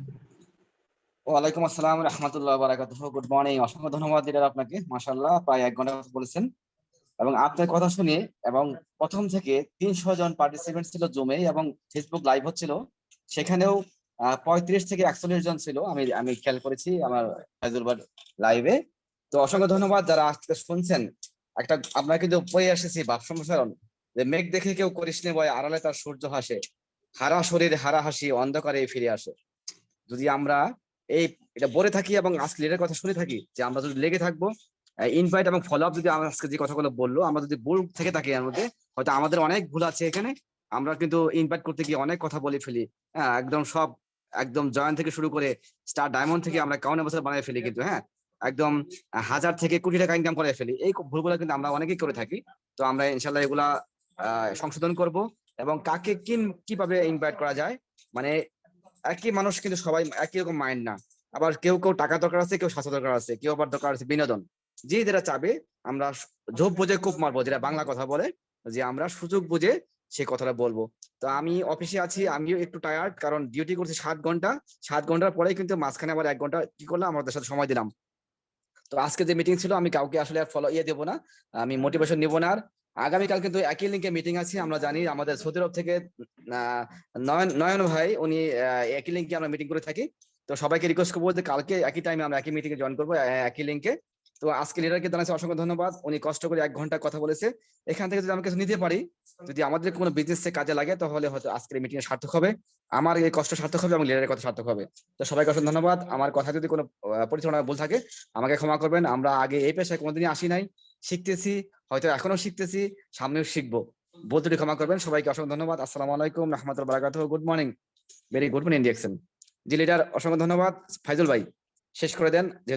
[SPEAKER 1] ওয়ালাইকুম আসসালাম রহমতুল্লাহ বারাকাতুহু। Good morning. অসংখ্য ধন্যবাদ লিডার আপনাকে। মাশাআল্লাহ, প্রায় 1 ঘন্টা কথা বলেছেন এবং আপনার কথা শুনে এবং প্রথম থেকে 300 জন পার্টিসিপেন্ট ছিল জুমে এবং ফেসবুক লাইভ হচ্ছিল, সেখানেও 35 থেকে 41 জন ছিল। আমি আমি খেয়াল করেছি আমার ফাইজুল ভাই লাইভে। তো অসংখ্য ধন্যবাদ যারা আজকে শুনছেন। একটা আমরা কিন্তু পড়ে এসেছি ভাব সম্প্রসারণ, যে মেঘ দেখে কেউ করিস নে ভয়, আড়ালে তার সূর্য হাসে, হারা শরীর হারা হাসি অন্ধকারে ফিরে আসে। যদি আমরা এই এটা বলে থাকি এবং আজকে লিডারের কথা শুনে থাকি, যে আমরা যদি লেগে থাকবো, ইনভাইট এবং ফলো আপ, যদি আমরা আজকে যে কথাগুলো বললো আমরা যদি ভুল থেকে থাকি এর মধ্যে, হয়তো আমাদের অনেক ভুল আছে এখানে। আমরা কিন্তু ইনভাইট করতে গিয়ে অনেক কথা বলে ফেলি। হ্যাঁ, একদম সব, একদম জয়েন থেকে শুরু করে স্টার ডায়মন্ড থেকে আমরা কাউন্ট বছর বানিয়ে ফেলি কিন্তু, হ্যাঁ, একদম 1000 থেকে কোটি টাকা ইনকাম করে ফেলি। এই ভুলগুলো কিন্তু আমরা অনেকেই করে থাকি। তো আমরা ইনশাল্লাহ এগুলা সংশোধন করব এবং কাকে কিভাবে ইনভাইট করা যায়, মানে একই মানুষ কিন্তু সবাই একই রকম মাইন্ড না। আবার কেউ কেউ টাকা দরকার আছে, কেউ স্বাস্থ্য দরকার আছে, কেউ আবার দরকার আছে বিনোদন। যে যেটা চাবে আমরা ঝোপ বুঝে কূপ মারবো, যেটা বাংলা কথা বলে, যে আমরা সুযোগ বুঝে সেই কথাটা বলবো। তো আমি অফিসে আছি, আমিও একটু টায়ার্ড, কারণ ডিউটি করছি 7 ঘন্টা। 7 ঘন্টার পরে কিন্তু মাঝখানে আবার 1 ঘন্টা কি করলাম, আমাদের সাথে সময় দিলাম। তো আজকে যে মিটিং ছিল, আমি কাউকে আসলে ফলো দেবো না, আমি মোটিভেশন নিবো না। আর আগামীকাল কিন্তু একই লিঙ্কে মিটিং আছে। আমরা জানি আমাদের সৌদি আরব থেকে নয়ন নয়ন ভাই, উনি একই লিঙ্কে আমরা মিটিং করে থাকি। তো সবাইকে রিকোয়েস্ট করবো যে কালকে একই টাইমে আমরা একই মিটিং এ জয়েন করবো, একই লিঙ্কে। তো আজকে লিডারকে জানাচ্ছি অসংখ্য ধন্যবাদ, উনি কষ্ট করে 1 ঘন্টা কথা বলেছে। এখান থেকে যদি আমরা কিছু নিতে পারি, যদি আমাদের কোনো বিজনেস কাজে লাগে, তাহলে হয়তো আজকের মিটিং এ সার্থক হবে, আমার এই কষ্ট সার্থক হবে এবং লিডারের কথা সার্থক হবে। তো সবাইকে অসংখ্য ধন্যবাদ। আমার কথা যদি কোনো পরিচালনা ভুল থাকে আমাকে ক্ষমা করবেন। আমরা আগে এই পেশায় কোনোদিনই আসি নাই, শিখতেছি, হয়তো এখনো শিখতেছি, সামনেও শিখবো। ভুল ত্রুটি ক্ষমা করবেন। সবাইকে অসংখ্য ধন্যবাদ। আসসালামু আলাইকুম রহমতুল্লাহ বারাকাতুহু। Good morning, very good morning direction. জি লিডার, অসংখ্য ধন্যবাদ। ফাইজুল ভাই শেষ করে দেন, যেহেতু